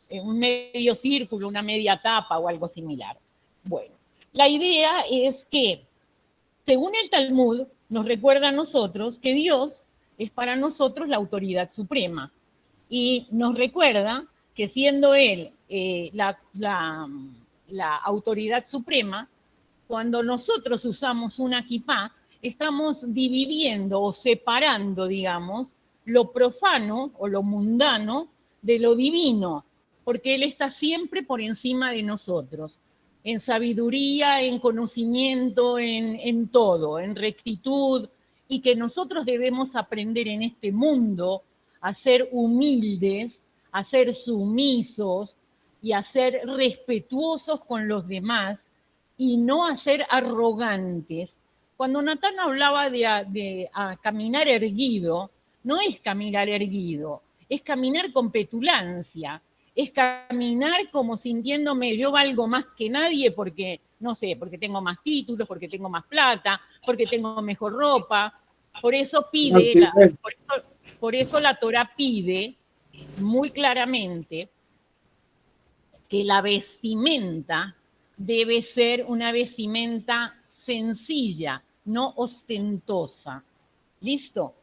un medio círculo, una media tapa o algo similar. Bueno, la idea es que, según el Talmud, nos recuerda a nosotros que Dios es para nosotros la autoridad suprema. Y nos recuerda que siendo Él la autoridad suprema, cuando nosotros usamos una kippah, estamos dividiendo o separando, digamos, lo profano o lo mundano de lo divino, porque Él está siempre por encima de nosotros, en sabiduría, en conocimiento, en todo, en rectitud, y que nosotros debemos aprender en este mundo a ser humildes, a ser sumisos y a ser respetuosos con los demás y no a ser arrogantes. Cuando Natán hablaba de caminar erguido, no es caminar erguido, es caminar con petulancia, es caminar como sintiéndome yo valgo más que nadie porque, no sé, porque tengo más títulos, porque tengo más plata, porque tengo mejor ropa. Por eso pide, por eso la Torah pide muy claramente que la vestimenta debe ser una vestimenta sencilla, no ostentosa. ¿Listo?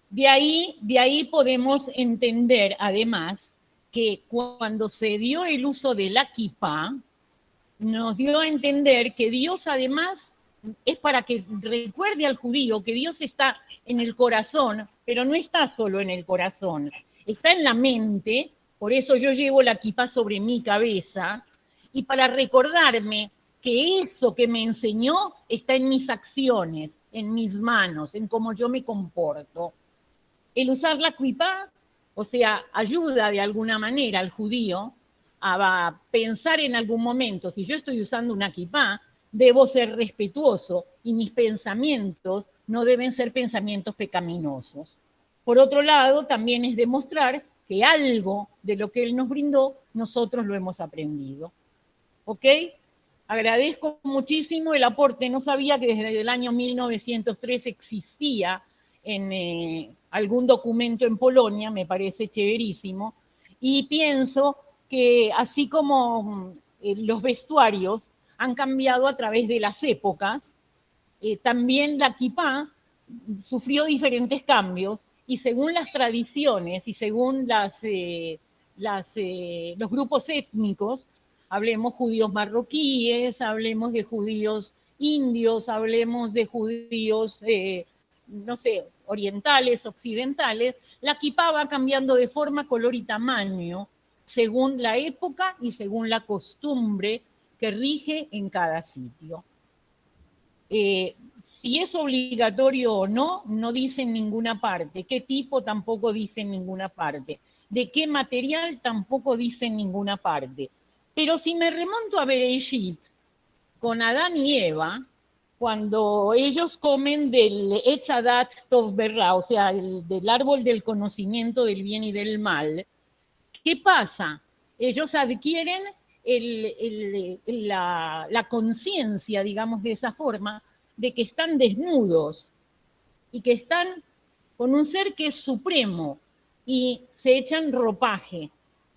De ahí podemos entender, además, que cuando se dio el uso de la kippah, nos dio a entender que Dios, además, es para que recuerde al judío que Dios está en el corazón, pero no está solo en el corazón, está en la mente, por eso yo llevo la kipá sobre mi cabeza, y para recordarme que eso que me enseñó está en mis acciones, en mis manos, en cómo yo me comporto. El usar la kipá, o sea, ayuda de alguna manera al judío a pensar en algún momento, si yo estoy usando una kipá, debo ser respetuoso y mis pensamientos no deben ser pensamientos pecaminosos. Por otro lado, también es demostrar que algo de lo que Él nos brindó, nosotros lo hemos aprendido. ¿Ok? Agradezco muchísimo el aporte. No sabía que desde el año 1903 existía en algún documento en Polonia, me parece chéverísimo, y pienso que así como los vestuarios han cambiado a través de las épocas, también la kipá sufrió diferentes cambios y según las tradiciones y según los grupos étnicos, hablemos judíos marroquíes, hablemos de judíos indios, hablemos de judíos, no sé, orientales, occidentales, la kipá va cambiando de forma, color y tamaño según la época y según la costumbre que rige en cada sitio. Si es obligatorio o no, no dice en ninguna parte. ¿Qué tipo? Tampoco dice en ninguna parte. ¿De qué material? Tampoco dice en ninguna parte. Pero si me remonto a Bereshit, con Adán y Eva, cuando ellos comen del Etz Hadat Tov Berra, o sea, del árbol del conocimiento del bien y del mal, ¿qué pasa? Ellos adquieren la conciencia, digamos de esa forma, de que están desnudos y que están con un ser que es supremo y se echan ropaje.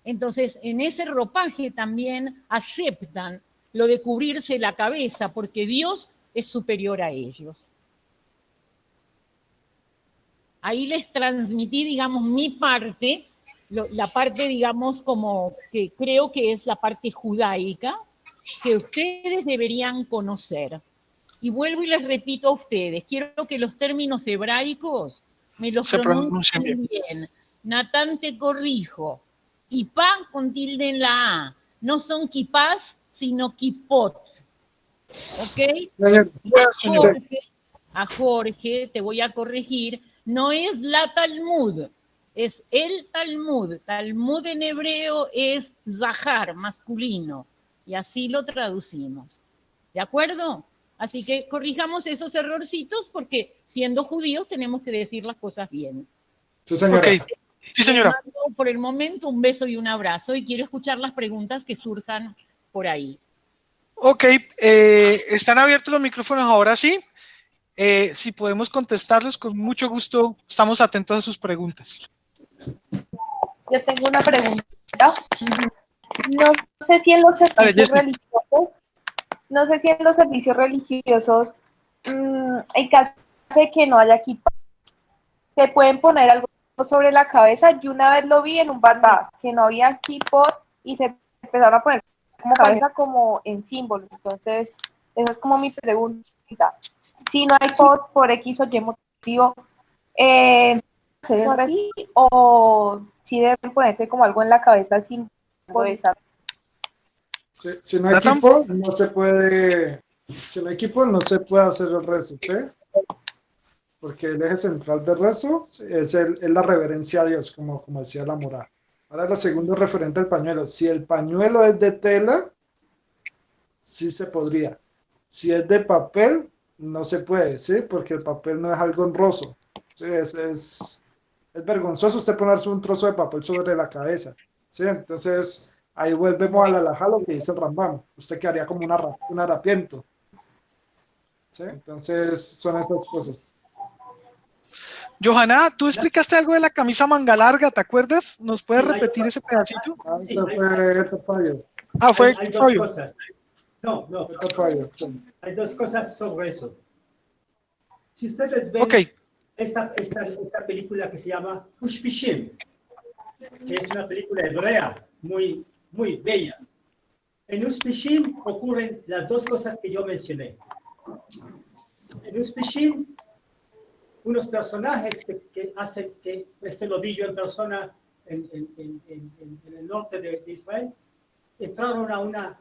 Entonces, en ese ropaje también aceptan lo de cubrirse la cabeza, porque Dios es superior a ellos. Ahí les transmití, digamos, mi parte, la parte, digamos, como que creo que es la parte judaica, que ustedes deberían conocer. Y vuelvo y les repito a ustedes, quiero que los términos hebraicos me los pronuncien bien. Natán, te corrijo. Kipá con tilde en la A. No son kipás, sino kipot. ¿Ok? A Jorge, te voy a corregir, no es la Talmud, es el Talmud. Talmud en hebreo es Zahar, masculino, y así lo traducimos. ¿De acuerdo? Así que corrijamos esos errorcitos porque siendo judíos tenemos que decir las cosas bien. Sí, señora. Okay. Sí, señora. Les mando por el momento un beso y un abrazo y quiero escuchar las preguntas que surjan por ahí. Ok, están abiertos los micrófonos ahora sí. Si podemos contestarlos con mucho gusto, estamos atentos a sus preguntas. Yo tengo una pregunta. No sé si en los servicios religiosos, en caso de que no haya equipo, se pueden poner algo sobre la cabeza. Yo una vez lo vi en un bataz, que no había equipo y se empezaron a poner como cabeza como en símbolo. Entonces, esa es como mi pregunta. Si no hay pot por X o Y motivo, ¿se ven así o si deben ponerse como algo en la cabeza sin simbolizar? Si no hay equipo, no se puede. Si no hay equipo, no se puede hacer el rezo, ¿sí? Porque el eje central del rezo es la reverencia a Dios, como decía la moral. Ahora lo segundo referente al pañuelo. Si el pañuelo es de tela, sí se podría. Si es de papel, no se puede, ¿sí? Porque el papel no es algo honroso. ¿Sí? Es vergonzoso usted ponerse un trozo de papel sobre la cabeza, ¿sí? Entonces, ahí volvemos a la alajá, lo que dice el Rambam. Usted quedaría como un harapiento. ¿Sí? Entonces, son esas cosas. Johanna, tú explicaste algo de la camisa manga larga, ¿te acuerdas? ¿Nos puedes repetir ese pedacito? Sí, fue hay dos Fabio. cosas. No. Hay dos cosas sobre eso. Si ustedes ven esta película que se llama Ushpishim, que es una película hebrea muy, muy bella. En Ushpishim ocurren las dos cosas que yo mencioné. en Uspishim, unos personajes que hacen, que este lo vi yo en persona en el norte de Israel, entraron a una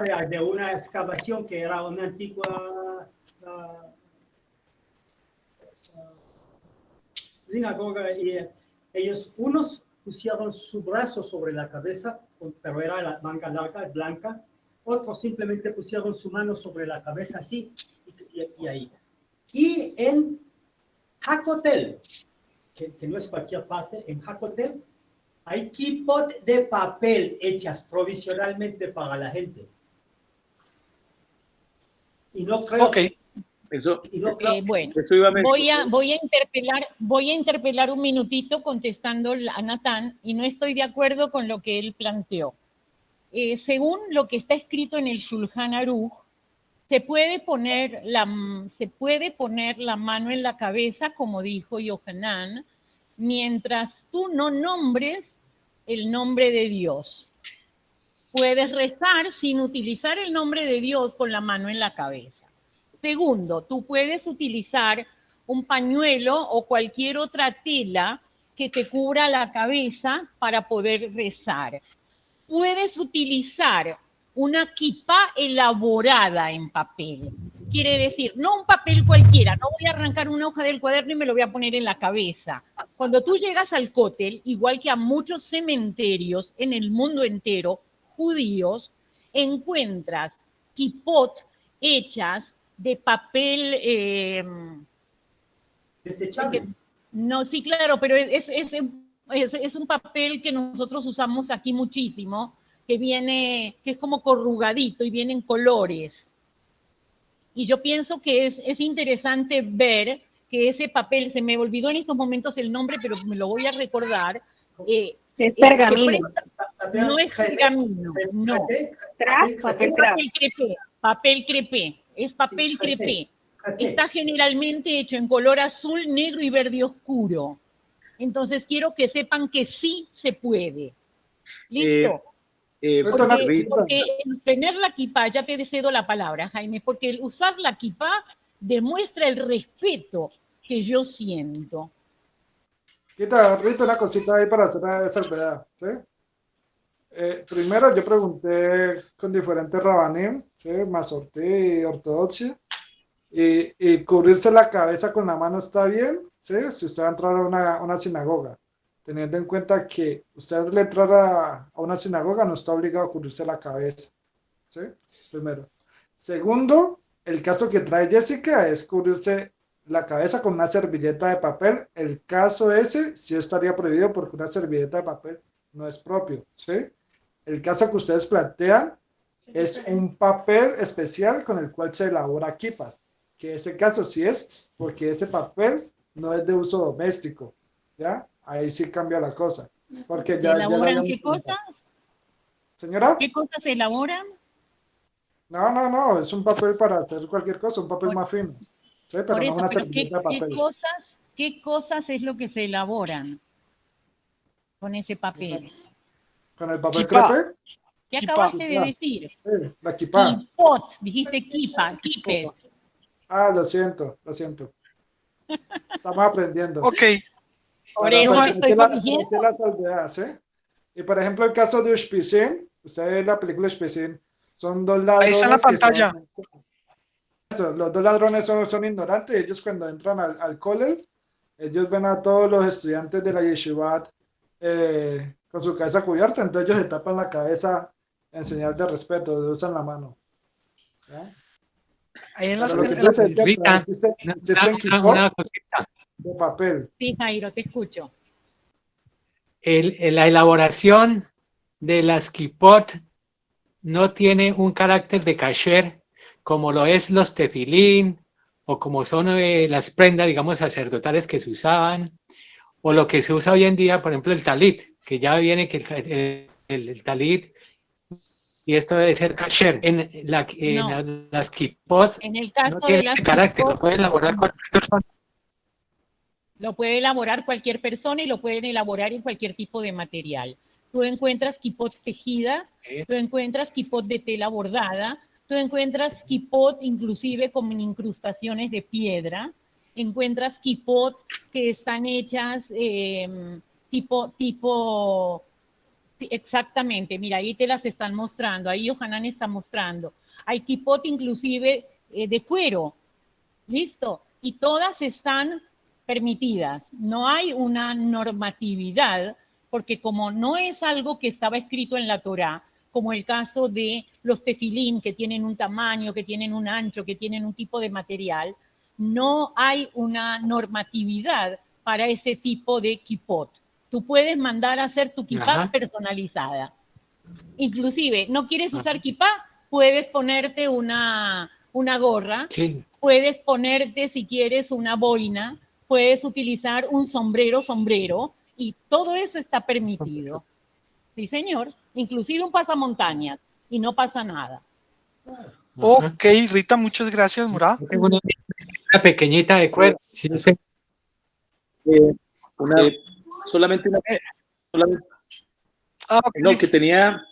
área de una excavación que era una antigua sinagoga, y ellos, unos pusieron su brazo sobre la cabeza, pero era la manga larga, blanca, otros simplemente pusieron su mano sobre la cabeza así, y ahí. Y en Hakotel, que no es cualquier parte, en Hakotel hay kipot de papel hechas provisionalmente para la gente. Y no creo... Ok. Eso, Bueno, eso iba a voy a interpelar un minutito contestando a Natán, y no estoy de acuerdo con lo que él planteó. Según lo que está escrito en el Shulchan Aruch, se puede poner la mano en la cabeza, como dijo Yohanan, mientras tú no nombres el nombre de Dios. Puedes rezar sin utilizar el nombre de Dios con la mano en la cabeza. Segundo, tú puedes utilizar un pañuelo o cualquier otra tela que te cubra la cabeza para poder rezar. Puedes utilizar una kipá elaborada en papel. Quiere decir, no un papel cualquiera, no voy a arrancar una hoja del cuaderno y me lo voy a poner en la cabeza. Cuando tú llegas al Kotel, igual que a muchos cementerios en el mundo entero, judíos, encuentras kipot hechas de papel... desechables. No, sí, claro, pero es un papel que nosotros usamos aquí muchísimo, que es como corrugadito y viene en colores. Y yo pienso que es interesante ver que ese papel, se me olvidó en estos momentos el nombre, pero me lo voy a recordar. Es pergamino. No es pergamino, no. Papel crepé. Es papel crepé. Está generalmente hecho en color azul, negro y verde oscuro. Entonces quiero que sepan que sí se puede. ¿Listo? Porque el tener la kipá, ya te cedo la palabra, Jaime, porque el usar la kipá demuestra el respeto que yo siento. Rita, una cosita ahí para hacer esa salvedad, ¿sí? Primero yo pregunté con diferentes rabanim, ¿sí? Masortí y ortodoxia, y cubrirse la cabeza con la mano está bien, ¿sí? Si usted va a entrar a una sinagoga, teniendo en cuenta que usted al entrar a una sinagoga no está obligado a cubrirse la cabeza, ¿sí? Primero. Segundo, el caso que trae Jessica es cubrirse la cabeza con una servilleta de papel. El caso ese sí estaría prohibido porque una servilleta de papel no es propio, ¿sí? El caso que ustedes plantean es un papel especial con el cual se elabora kipas, que ese caso sí es porque ese papel no es de uso doméstico, ¿ya? Ahí sí cambia la cosa. Porque ya ¿Elaboran qué cosas? ¿Señora? ¿Qué cosas se elaboran? No, es un papel para hacer cualquier cosa, un papel más fino. Sí, pero no una servilleta de papel. ¿Qué cosas es lo que se elaboran con ese papel? ¿Con el papel crepé? ¿Qué acabaste de decir? Sí, la kipá. Kipot, dijiste kipa, kipet. Lo siento. Estamos aprendiendo. Ok. Por eso te estoy corrigiendo. La salvedad, ¿sí? Y por ejemplo, el caso de Ushpizin, usted ve la película Ushpizin, son dos ladrones. Ahí está en la pantalla. Los dos ladrones son ignorantes. Ellos cuando entran al kollel, ellos ven a todos los estudiantes de la yeshivat con su cabeza cubierta, entonces ellos se tapan la cabeza en señal de respeto, usan la mano. ¿Ya? Ahí en las una cosita de papel. Sí, Jairo, te escucho. La elaboración de las kipot no tiene un carácter de kasher como lo es los tefilín o como son las prendas, digamos, sacerdotales que se usaban, o lo que se usa hoy en día, por ejemplo, el talit, que ya viene que el talit, y esto debe ser kasher. Las kipot en el caso no tiene carácter, lo puede elaborar cualquier persona. Lo puede elaborar cualquier persona y lo pueden elaborar en cualquier tipo de material. Tú encuentras kipot tejidas, tú encuentras kipot de tela bordada, tú encuentras kipot inclusive con incrustaciones de piedra, encuentras kipot que están hechas exactamente, mira, ahí te las están mostrando, ahí Yohanan está mostrando. Hay kipot inclusive de cuero, ¿listo? Y todas están permitidas. No hay una normatividad, porque como no es algo que estaba escrito en la Torá, como el caso de los tefilín, que tienen un tamaño, que tienen un ancho, que tienen un tipo de material, no hay una normatividad para ese tipo de kipot. Tú puedes mandar a hacer tu kipá personalizada. Inclusive, ¿no quieres usar kipá? Puedes ponerte una gorra, puedes ponerte, si quieres, una boina, puedes utilizar un sombrero, y todo eso está permitido. Sí, señor. Inclusive un pasamontañas, y no pasa nada. Ok, Rita, muchas gracias, Morá. Tengo una pequeñita de cuero. Sí, no sé. Solamente una... Okay. No, que tenía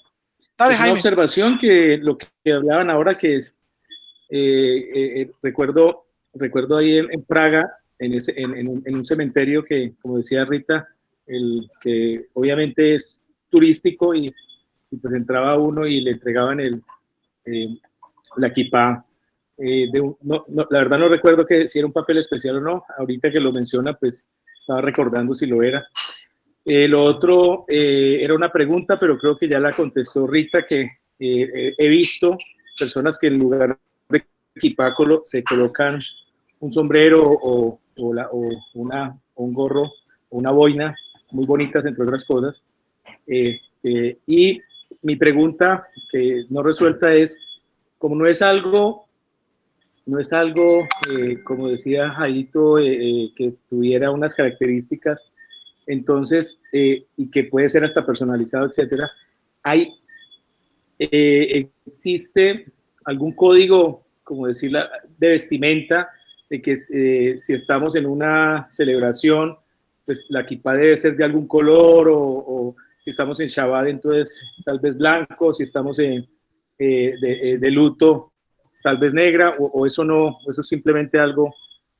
Dale, una Jaime. observación que lo que hablaban ahora, que es, recuerdo ahí en Praga, en un cementerio que, como decía Rita, que obviamente es turístico y pues entraba uno y le entregaban la kipá. La verdad no recuerdo si era un papel especial o no. Ahorita que lo menciona, pues estaba recordando si lo era. Lo otro era una pregunta, pero creo que ya la contestó Rita, que he visto personas que en lugar de kipá se colocan un sombrero o un gorro o una boina, muy bonitas entre otras cosas. Y mi pregunta que no resuelta es, como no es algo, como decía Jaito, que tuviera unas características, entonces, y que puede ser hasta personalizado, etcétera, ¿existe algún código, como decirla, de vestimenta, de que si estamos en una celebración, pues la kipá debe ser de algún color, o si estamos en Shabbat, entonces tal vez blanco, si estamos de luto, tal vez negra, o eso no, o eso es simplemente algo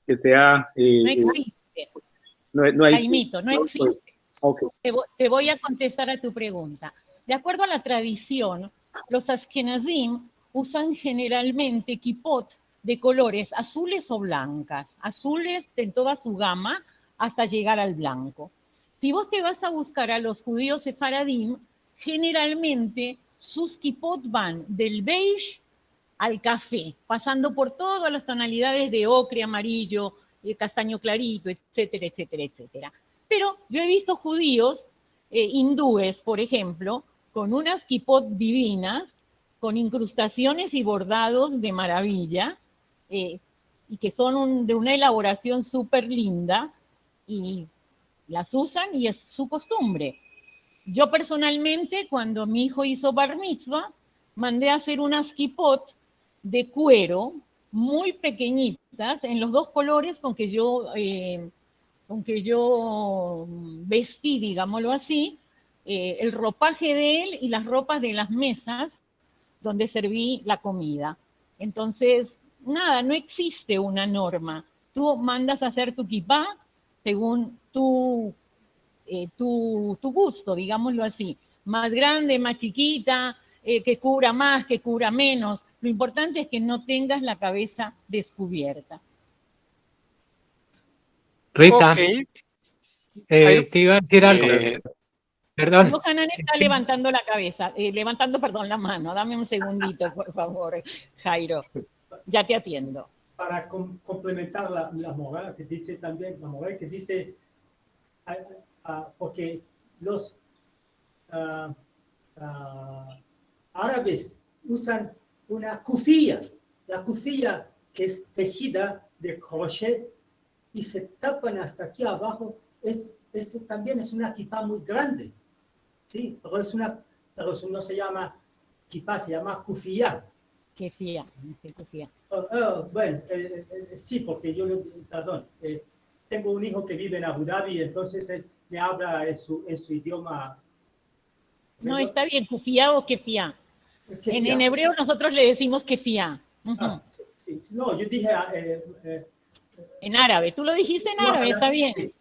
que sea... no existe. No hay... Jaimito, no existe. Okay. Te voy a contestar a tu pregunta. De acuerdo a la tradición, los Ashkenazim usan generalmente kipot de colores azules o blancas, azules en toda su gama hasta llegar al blanco. Si vos te vas a buscar a los judíos sefaradim, generalmente sus kipot van del beige al café, pasando por todas las tonalidades de ocre, amarillo, castaño clarito, etcétera, etcétera, etcétera. Pero yo he visto judíos, hindúes, por ejemplo, con unas kipot divinas, con incrustaciones y bordados de maravilla, y que son de una elaboración súper linda, y las usan y es su costumbre. Yo personalmente, cuando mi hijo hizo bar mitzvah, mandé a hacer unas kipot de cuero muy pequeñitas, en los dos colores con que yo vestí, digámoslo así, el ropaje de él y las ropas de las mesas donde serví la comida. Entonces, nada, no existe una norma. Tú mandas a hacer tu kipá según tu gusto, digámoslo así. Más grande, más chiquita, que cubra más, que cubra menos. Lo importante es que no tengas la cabeza descubierta. Rita, Okay. te iba a decir algo. Perdón. Yohanan está levantando la cabeza, perdón, la mano. Dame un segundito, por favor, Jairo. Ya te atiendo. Para complementar la moral que dice también, la moral que dice, porque los árabes usan una kufía, la kufía que es tejida de crochet y se tapan hasta aquí abajo, esto también es una kipá muy grande, ¿sí? Pero eso no se llama kipá, se llama kufía. Kefía. Bueno, sí, porque perdón, tengo un hijo que vive en Abu Dhabi, entonces él me habla en su idioma. No, está bien, kufía o kefía. En hebreo nosotros le decimos kefía. Sí. No, yo dije... en árabe. Tú lo dijiste en árabe, está bien. Sí.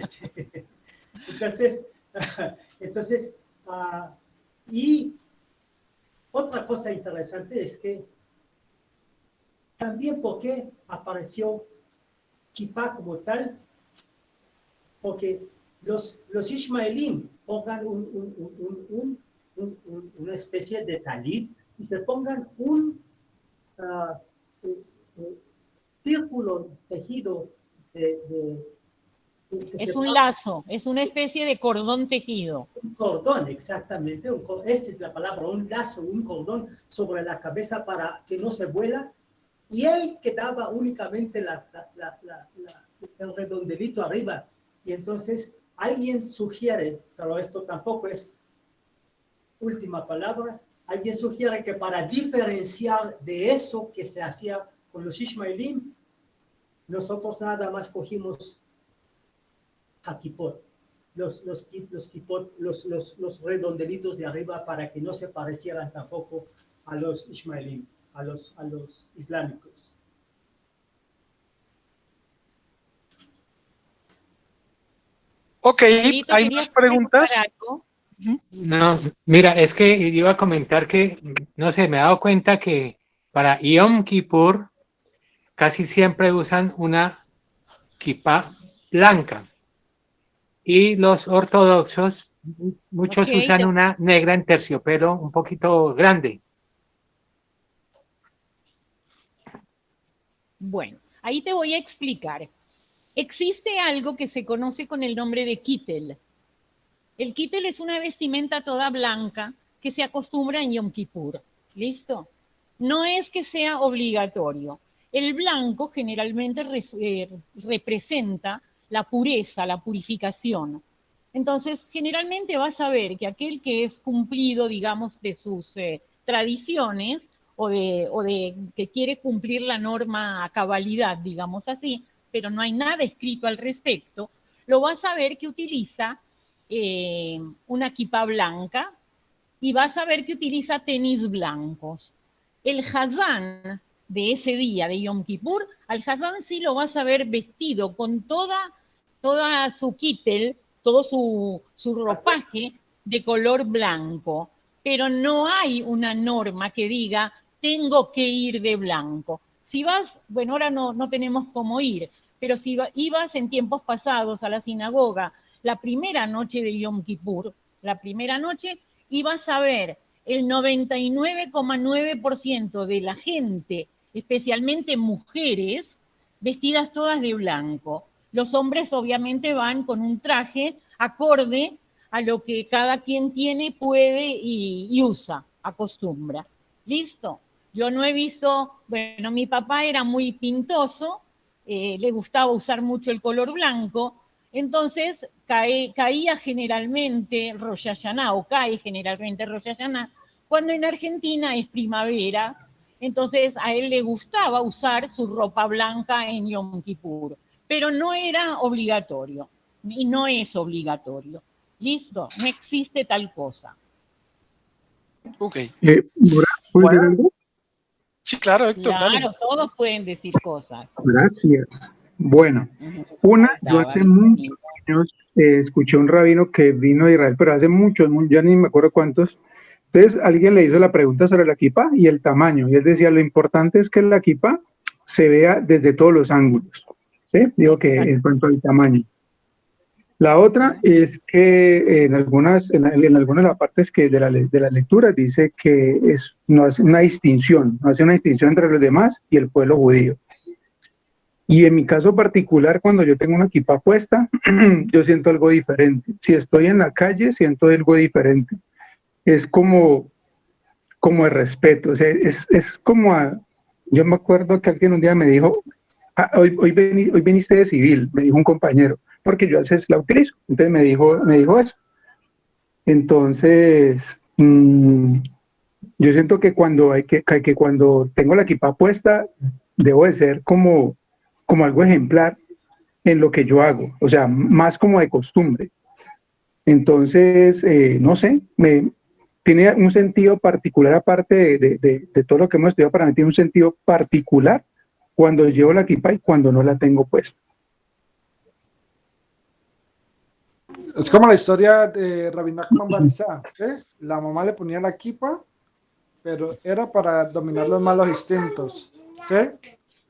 Sí. Entonces, y otra cosa interesante es que también porque apareció kippah como tal, porque los ismaelín pongan una especie de talit y se pongan un círculo tejido es un lazo, es una especie de cordón tejido. Un cordón, exactamente. Esta es la palabra, un lazo, un cordón sobre la cabeza para que no se vuela. Y él quedaba únicamente el redondelito arriba. Y entonces alguien sugiere, pero esto tampoco es última palabra, alguien sugiere que para diferenciar de eso que se hacía con los ismaelín, nosotros nada más cogimos hakipot, los redondelitos de arriba para que no se parecieran tampoco a los ismaelín, a los islámicos. Ok, hay más preguntas. No, mira, es que iba a comentar que, no sé, me he dado cuenta que para Yom Kippur casi siempre usan una kippah blanca. Y los ortodoxos, muchos usan una negra en terciopelo un poquito grande. Bueno, ahí te voy a explicar. Existe algo que se conoce con el nombre de kittel. El kittel es una vestimenta toda blanca que se acostumbra en Yom Kippur. ¿Listo? No es que sea obligatorio. El blanco generalmente representa la pureza, la purificación. Entonces, generalmente vas a ver que aquel que es cumplido, digamos, de sus tradiciones o de que quiere cumplir la norma a cabalidad, digamos así, pero no hay nada escrito al respecto, lo vas a ver que utiliza una kippah blanca y vas a ver que utiliza tenis blancos. El hazán de ese día de Yom Kippur, al hazán sí lo vas a ver vestido con toda su kittel, todo su ropaje de color blanco, pero no hay una norma que diga tengo que ir de blanco. Si vas, bueno, ahora no tenemos cómo ir, pero si ibas en tiempos pasados a la sinagoga la primera noche de Yom Kippur, la primera noche, ibas a ver el 99,9% de la gente, especialmente mujeres, vestidas todas de blanco. Los hombres obviamente van con un traje acorde a lo que cada quien tiene, puede y usa, acostumbra. ¿Listo? Yo no he visto, bueno, mi papá era muy pintoso, le gustaba usar mucho el color blanco, entonces caía generalmente Rosh Hashanah, o cae generalmente Rosh Hashanah, cuando en Argentina es primavera, entonces a él le gustaba usar su ropa blanca en Yom Kippur, pero no era obligatorio, y no es obligatorio. ¿Listo? No existe tal cosa. Ok. ¿Puedo decir algo? Sí, claro, Héctor, dale. Claro, todos pueden decir cosas. Gracias. Bueno, yo hace muchos años escuché a un rabino que vino de Israel, pero hace muchos, ya ni me acuerdo cuántos. Entonces alguien le hizo la pregunta sobre la kippah y el tamaño, y él decía, lo importante es que la kippah se vea desde todos los ángulos. ¿Sí? Digo que en cuanto al tamaño. La otra es que en algunas de las partes que de la lectura dice que no hace una distinción entre los demás y el pueblo judío. Y en mi caso particular, cuando yo tengo una kippah puesta, yo siento algo diferente. Si estoy en la calle, siento algo diferente. Es como el respeto. O sea, es como yo me acuerdo que alguien un día me dijo, hoy viniste de civil, me dijo un compañero, porque yo a veces la utilizo. Entonces me dijo eso. Entonces, yo siento que cuando tengo la kippah puesta, debo de ser como algo ejemplar en lo que yo hago, o sea, más como de costumbre. Entonces, no sé, tiene un sentido particular aparte de todo lo que hemos estudiado, para mí tiene un sentido particular cuando llevo la kippah y cuando no la tengo puesta. Es como la historia de Rabbi Nachman Barizá, ¿sí? La mamá le ponía la kippah, pero era para dominar los malos instintos, ¿sí?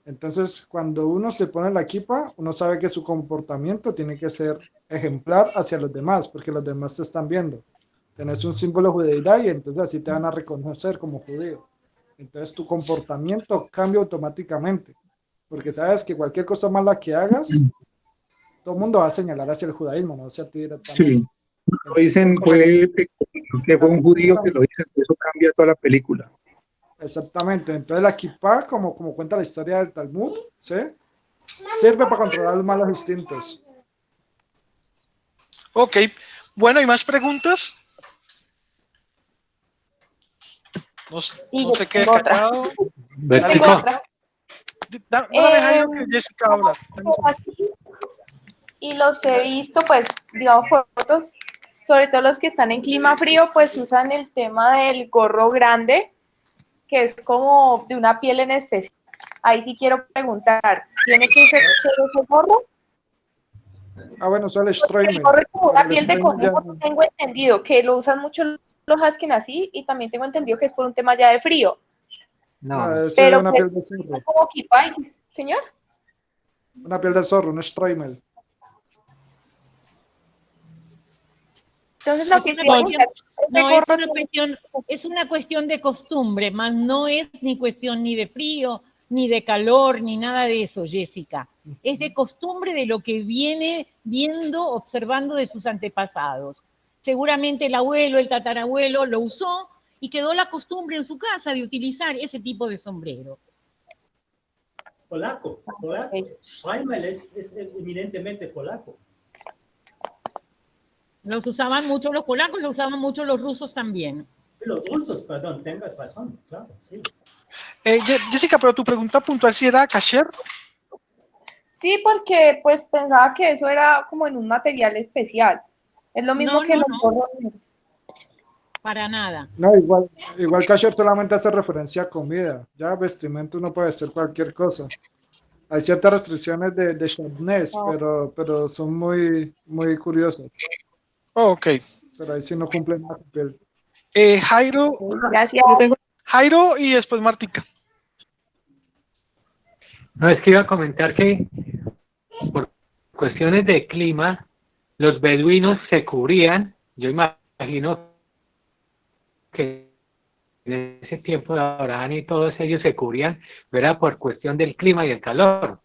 Entonces, cuando uno se pone la kippah, uno sabe que su comportamiento tiene que ser ejemplar hacia los demás, porque los demás te están viendo. Tenés un símbolo de judeidad y entonces así te van a reconocer como judío. Entonces tu comportamiento cambia automáticamente, porque sabes que cualquier cosa mala que hagas, todo el mundo va a señalar hacia el judaísmo, no hacia ti directamente. Sí, lo dicen, que fue un judío que lo dice, eso cambia toda la película. Exactamente, entonces la kippah, como cuenta la historia del Talmud, ¿sí? Sirve para controlar los malos instintos. Ok, bueno, ¿hay más preguntas? No sé qué callado. Tengo otra. Dame, Jairo, que Jessica habla. Y los he visto, pues, digamos, fotos, sobre todo los que están en clima frío, pues usan el tema del gorro grande, que es como de una piel en especial. Ahí sí quiero preguntar, ¿tiene que ser ese gorro? Bueno, solo el Stroimer. El gorro es como una piel de conejo, tengo entendido, que lo usan mucho los Ashkenazí, y también tengo entendido que es por un tema ya de frío. No, pero es una piel de zorro. ¿Como kippah, señor? Una piel de zorro, un Stroimer. Entonces, lo que es una cuestión de costumbre, más no es ni cuestión ni de frío, ni de calor, ni nada de eso, Jessica. Es de costumbre de lo que viene viendo, observando de sus antepasados. Seguramente el abuelo, el tatarabuelo lo usó y quedó la costumbre en su casa de utilizar ese tipo de sombrero. Polaco. Schreimel es eminentemente polaco. Los usaban mucho los polacos, los usaban mucho los rusos también. Los rusos, perdón, tengas razón, claro, sí. Jessica, pero tu pregunta puntual, ¿si era kasher? Sí, porque pues pensaba que eso era como en un material especial. Es lo mismo que los gorros. Para nada. No, igual kasher solamente hace referencia a comida. Ya vestimenta uno puede hacer cualquier cosa. Hay ciertas restricciones de sharpness, pero son muy, muy curiosas. Ok. Pero ahí sí no cumplen nada. Jairo. Gracias. Jairo y después Martica. No, es que iba a comentar que por cuestiones de clima, los beduinos se cubrían. Yo imagino que en ese tiempo de Abraham y todos ellos se cubrían, pero era por cuestión del clima y el calor.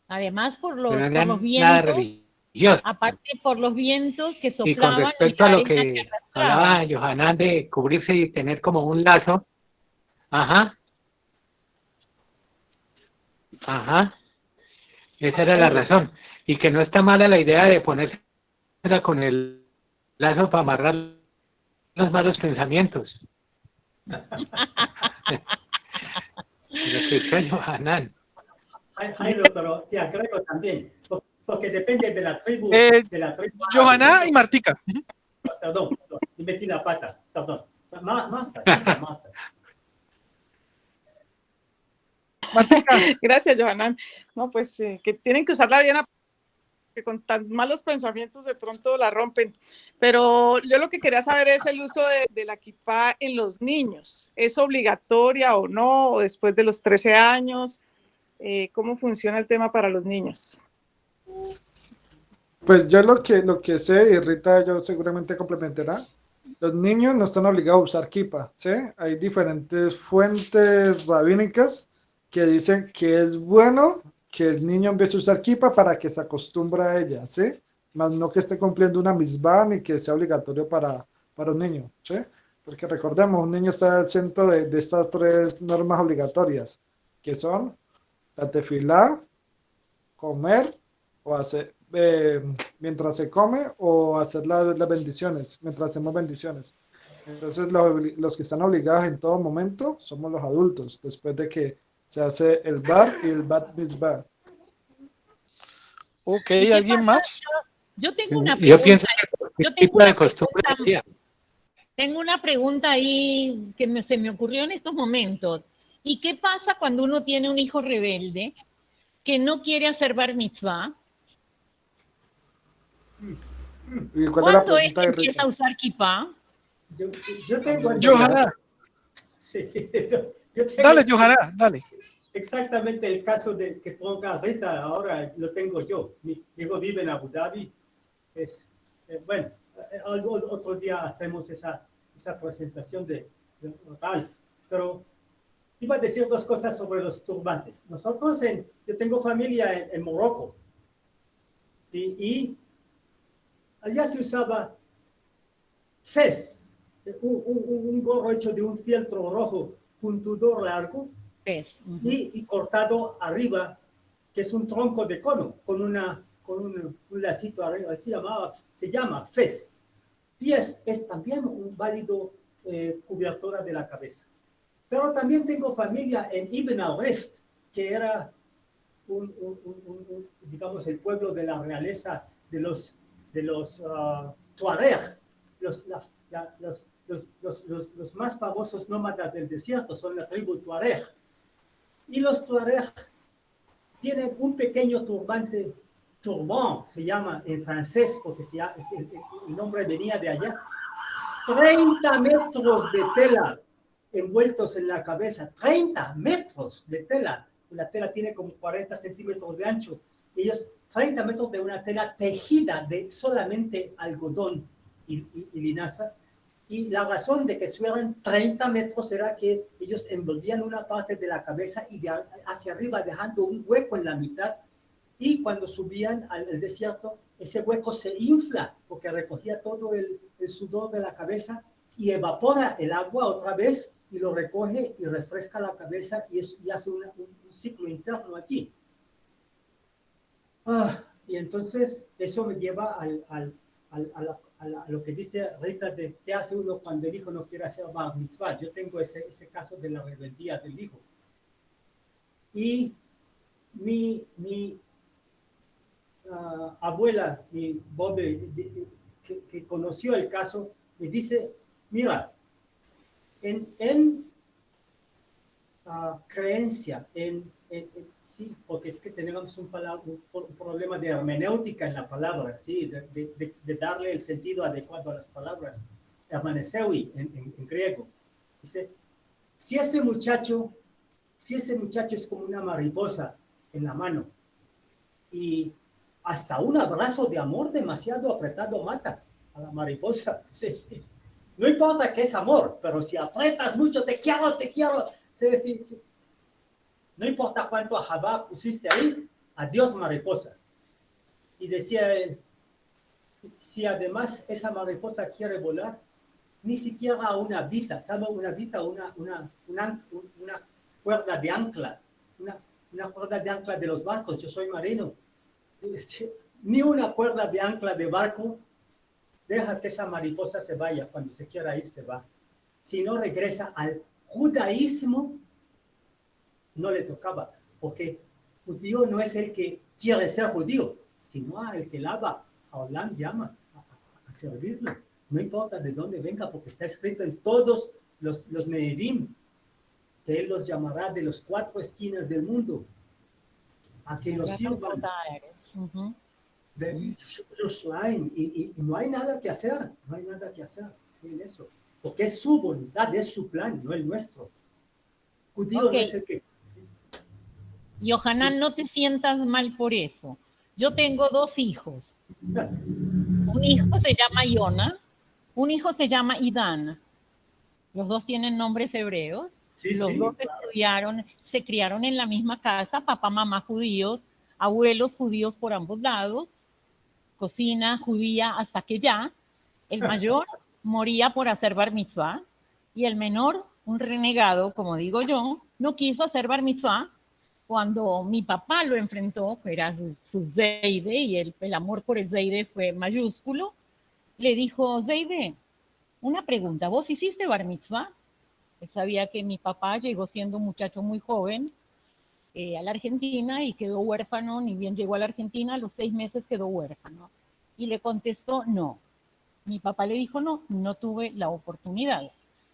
Además, por los Nada vientos. religioso. Aparte por los vientos que soplaban. Y con respecto a lo que hablaba Johanan de cubrirse y tener como un lazo, esa era la razón. Y que no está mala la idea de ponerse con el lazo para amarrar los malos pensamientos. Lo que dice Johanan. Jairo, pero te agrego también, porque depende de la tribu. Johanna y Martica. Perdón, me metí la pata, perdón. Marta. Gracias, Johanan. No, pues que tienen que usarla bien, que con tan malos pensamientos de pronto la rompen. Pero yo lo que quería saber es el uso de la kippah en los niños. ¿Es obligatoria o no? ¿O después de los 13 años? ¿Cómo funciona el tema para los niños? Pues yo lo que sé, y Rita yo seguramente complementará, los niños no están obligados a usar kippah, ¿sí? Hay diferentes fuentes rabínicas que dicen que es bueno que el niño empiece a usar kippah para que se acostumbre a ella, ¿sí? Más no que esté cumpliendo una misbah ni que sea obligatorio para un niño, ¿sí? Porque recordemos, un niño está al centro de estas tres normas obligatorias, que son la tefilá, comer o hacer, mientras se come, o hacer las bendiciones, mientras hacemos bendiciones. Entonces los que están obligados en todo momento somos los adultos, después de que se hace el bar y el bat mitzvah. Ok, ¿alguien más? Yo tengo una Yo pregunta. pienso que Yo ¿qué tengo tipo de una costumbre pregunta. había? Tengo una pregunta ahí que se me ocurrió en estos momentos. ¿Y qué pasa cuando uno tiene un hijo rebelde que no quiere hacer bar mitzvah? ¿Y cuál es la ¿Cuándo es pregunta que de empieza Rita? a usar kippah? Yo tengo Johanna, Sí, yo tengo dale, Johanna, dale. exactamente el caso de que ponga Rita, ahora lo tengo yo. Mi hijo vive en Abu Dhabi. Bueno, otro día hacemos esa presentación de Ralph, pero iba a decir dos cosas sobre los turbantes. Yo tengo familia en Morocco y allá se usaba fez, un gorro hecho de un fieltro rojo puntudo largo y cortado arriba, que es un tronco de cono con un lacito arriba, se llama fez. Y es también un válido cobertura de la cabeza. Pero también tengo familia en Ibn al-Rifd, que era digamos, el pueblo de la realeza de los Tuareg, los más famosos nómadas del desierto, son la tribu Tuareg. Y los Tuareg tienen un pequeño turbante, turban se llama en francés, porque el nombre venía de allá, 30 metros de tela envueltos en la cabeza, 30 metros de tela. La tela tiene como 40 centímetros de ancho. Ellos, 30 metros de una tela tejida de solamente algodón y linaza. Y la razón de que fueran 30 metros era que ellos envolvían una parte de la cabeza y hacia arriba dejando un hueco en la mitad. Y cuando subían al desierto, ese hueco se infla porque recogía todo el sudor de la cabeza y evapora el agua otra vez y lo recoge y refresca la cabeza y hace un ciclo interno allí. Y entonces eso me lleva a lo que dice Rita de qué hace uno cuando el hijo no quiere hacer bar mitzvah. Yo tengo ese caso de la rebeldía del hijo. Y mi abuela, mi Bobe, que conoció el caso, me dice, mira, en creencia, sí, porque es que tenemos un problema de hermenéutica en la palabra, ¿sí? de darle el sentido adecuado a las palabras, hermaneseui en griego. Dice, si ese muchacho es como una mariposa en la mano y hasta un abrazo de amor demasiado apretado mata a la mariposa. Sí. No importa que es amor, pero si apretas mucho, te quiero. Sí. No importa cuánto ajabá pusiste ahí, adiós mariposa. Y decía él, si además esa mariposa quiere volar, ni siquiera una vita, ¿sabe? Una vita, una cuerda de ancla, una cuerda de ancla de los barcos, yo soy marino. Ni una cuerda de ancla de barco deja que esa mariposa se vaya. Cuando se quiera ir, se va. Si no regresa al judaísmo, no le tocaba, porque judío no es el que quiere ser judío, sino el que lava. A Olam llama a servirle. No importa de dónde venga, porque está escrito en todos los Nevi'im, que él los llamará de las 4 esquinas del mundo, a que los sirvan. De Jerusalén, y no hay nada que hacer, sí, en eso, porque es su voluntad, es su plan, no el nuestro. Judío no es el que... Sí. Yohanan, no te sientas mal por eso. Yo tengo 2 hijos. Un hijo se llama Yona, un hijo se llama Idan. Los 2 tienen nombres hebreos. Los 2 estudiaron, se criaron en la misma casa, papá, mamá judíos, abuelos judíos por ambos lados, cocina judía hasta que ya el mayor moría por hacer bar mitzvah y el menor, un renegado, como digo yo, no quiso hacer bar mitzvah. Cuando mi papá lo enfrentó, que era su Zeide, y el amor por el Zeide fue mayúsculo, le dijo, Zeide, una pregunta, ¿vos hiciste bar mitzvah? Él sabía que mi papá llegó siendo un muchacho muy joven a la Argentina y quedó huérfano, ni bien llegó a la Argentina, a los 6 meses quedó huérfano. Y le contestó, no. Mi papá le dijo, no, no tuve la oportunidad.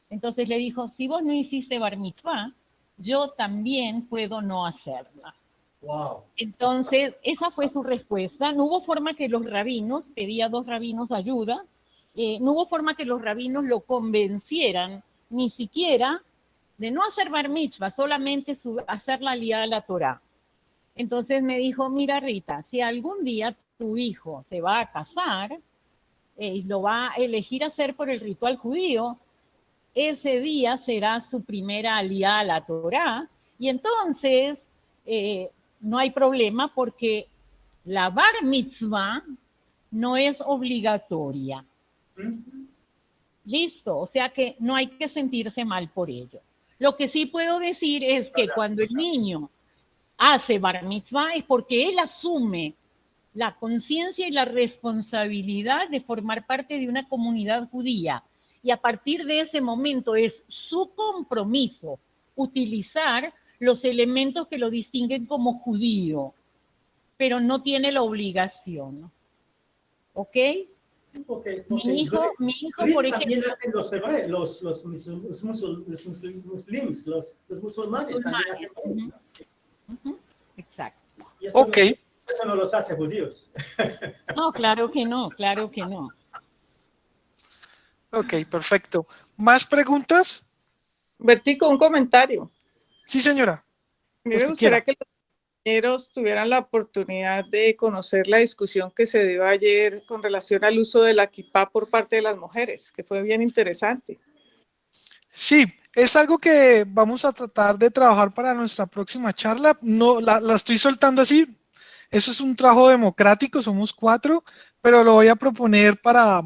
Entonces le dijo, si vos no hiciste bar mitzvah, yo también puedo no hacerla. Wow. Entonces, esa fue su respuesta. No hubo forma que los rabinos, pedía a 2 rabinos ayuda, no hubo forma que los rabinos lo convencieran, ni siquiera de no hacer bar mitzvah, solamente hacer la aliyá a la Torá. Entonces me dijo, mira Rita, si algún día tu hijo se va a casar y lo va a elegir hacer por el ritual judío, ese día será su primera aliyá a la Torá, y entonces no hay problema porque la bar mitzvah no es obligatoria. Listo, o sea que no hay que sentirse mal por ello. Lo que sí puedo decir es que cuando el niño hace bar mitzvah es porque él asume la conciencia y la responsabilidad de formar parte de una comunidad judía. Y a partir de ese momento es su compromiso utilizar los elementos que lo distinguen como judío, pero no tiene la obligación. ¿Ok? Okay. Mi hijo, por ejemplo... También hacen los hebreos, los musulmanes, los musulmanes también hacen. Exacto. Y eso Ok. Eso no los hace judíos. No, claro que no, claro que no. Ok, perfecto. ¿Más preguntas? Bertico, un comentario. Sí, señora. A mí Los me que gustaría quiera. que los compañeros tuvieran la oportunidad de conocer la discusión que se dio ayer con relación al uso de la kipá por parte de las mujeres, que fue bien interesante. Sí, es algo que vamos a tratar de trabajar para nuestra próxima charla. No, la estoy soltando así. Eso es un trabajo democrático, somos 4, pero lo voy a proponer para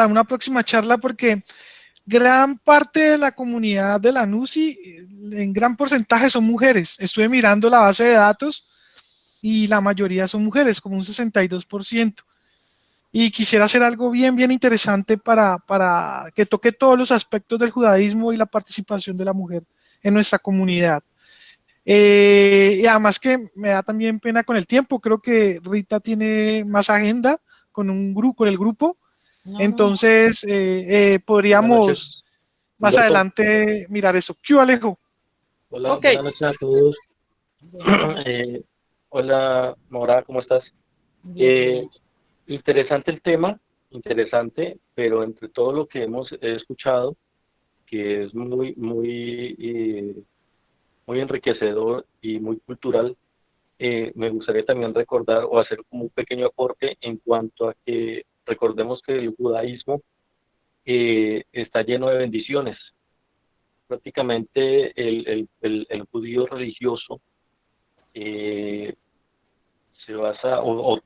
una próxima charla porque gran parte de la comunidad de la NUSI, en gran porcentaje son mujeres. Estuve mirando la base de datos y la mayoría son mujeres, como un 62%. Y quisiera hacer algo bien interesante para que toque todos los aspectos del judaísmo y la participación de la mujer en nuestra comunidad. Y además que me da también pena con el tiempo, creo que Rita tiene más agenda con el grupo, entonces podríamos más Humberto. adelante mirar eso. ¿Qué hubo, Alejo? Hola, Ok. buenas noches a todos. Hola, Mora, ¿cómo estás? Interesante el tema, interesante, pero entre todo lo que hemos escuchado, que es muy enriquecedor y muy cultural, me gustaría también recordar o hacer como un pequeño aporte en cuanto a que recordemos que el judaísmo está lleno de bendiciones. Prácticamente el judío religioso se basa o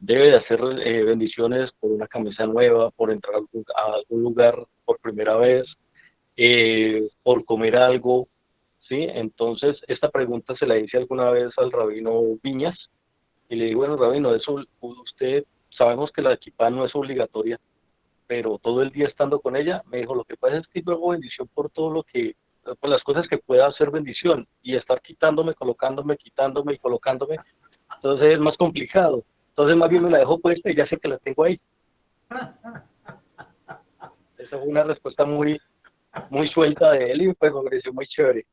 debe de hacer bendiciones por una camisa nueva, por entrar a algún lugar por primera vez, por comer algo, ¿sí? Entonces, esta pregunta se la hice alguna vez al rabino Viñas, y le digo, bueno, rabino, eso usted, sabemos que la equipa no es obligatoria, pero todo el día estando con ella, me dijo, lo que pasa es que yo hago bendición por todo lo que, por las cosas que pueda hacer bendición, y estar quitándome, colocándome, quitándome y colocándome, entonces es más complicado. Entonces más bien me la dejo puesta y ya sé que la tengo ahí. Esa fue una respuesta muy suelta de él y pues me pareció muy chévere.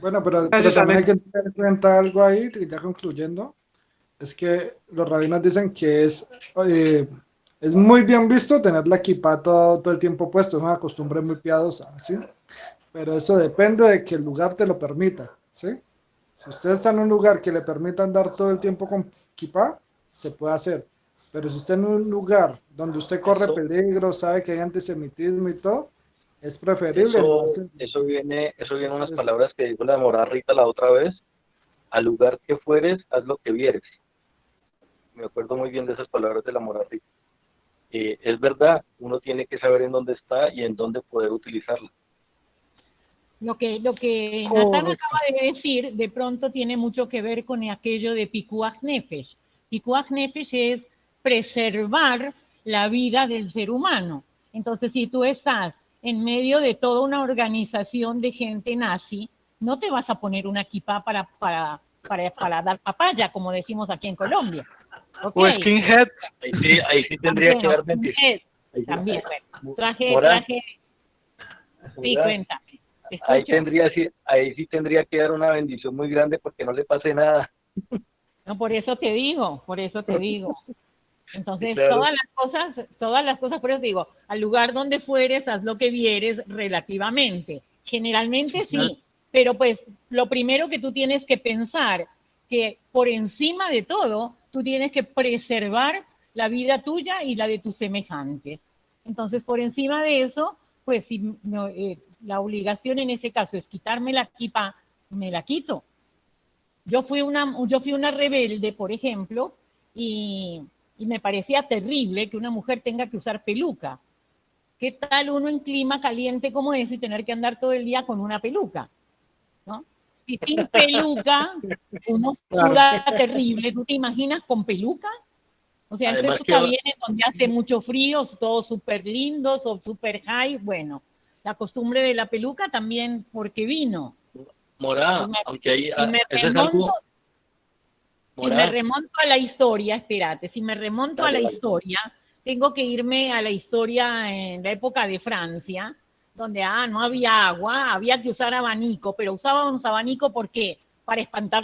Bueno, pero también hay que tener en cuenta algo ahí, ya concluyendo, es que los rabinos dicen que es muy bien visto tener la equipa todo el tiempo puesto, es una costumbre muy piadosa, ¿sí? Pero eso depende de que el lugar te lo permita, ¿sí? Si usted está en un lugar que le permita andar todo el tiempo con kippah, se puede hacer. Pero si está en un lugar donde usted corre peligro, sabe que hay antisemitismo y todo, es preferible no hacer. Eso viene unas palabras que dijo la morada Rita la otra vez: al lugar que fueres, haz lo que vieres. Me acuerdo muy bien de esas palabras de la morada Rita. Es verdad, uno tiene que saber en dónde está y en dónde poder utilizarla. Lo que Natán acaba de decir, de pronto tiene mucho que ver con aquello de Pikuach Nefesh. Pikuach Nefesh es preservar la vida del ser humano. Entonces, si tú estás en medio de toda una organización de gente nazi, no te vas a poner una kipá para dar papaya, como decimos aquí en Colombia. O skinhead. Ahí sí tendría que dar bendición. También, bueno, traje, sí, Morán, cuéntame. Te escucho. Ahí sí tendría que dar una bendición muy grande porque no le pase nada. No, por eso te digo. Entonces, Sí, claro. todas las cosas, por eso digo, al lugar donde fueres, haz lo que vieres relativamente. Generalmente sí, pero pues lo primero que tú tienes que pensar, que por encima de todo, tú tienes que preservar la vida tuya y la de tus semejantes. Entonces, por encima de eso, pues si no, la obligación en ese caso es quitarme la kippah, me la quito. Yo fui una rebelde, por ejemplo, y me parecía terrible que una mujer tenga que usar peluca. ¿Qué tal uno en clima caliente como ese y tener que andar todo el día con una peluca? ¿No? Si sin peluca uno suda terrible, ¿tú te imaginas con peluca? O sea, Además eso que está bien donde hace mucho frío, todos súper lindos o súper high. Bueno, la costumbre de la peluca también porque vino. Morá, aunque ahí Y me eso es algo. Si me remonto a la historia, espérate, si me remonto a la Dale. historia, tengo que irme a la historia en la época de Francia, donde no había agua, había que usar abanico, pero usábamos abanico ¿por qué? Para espantar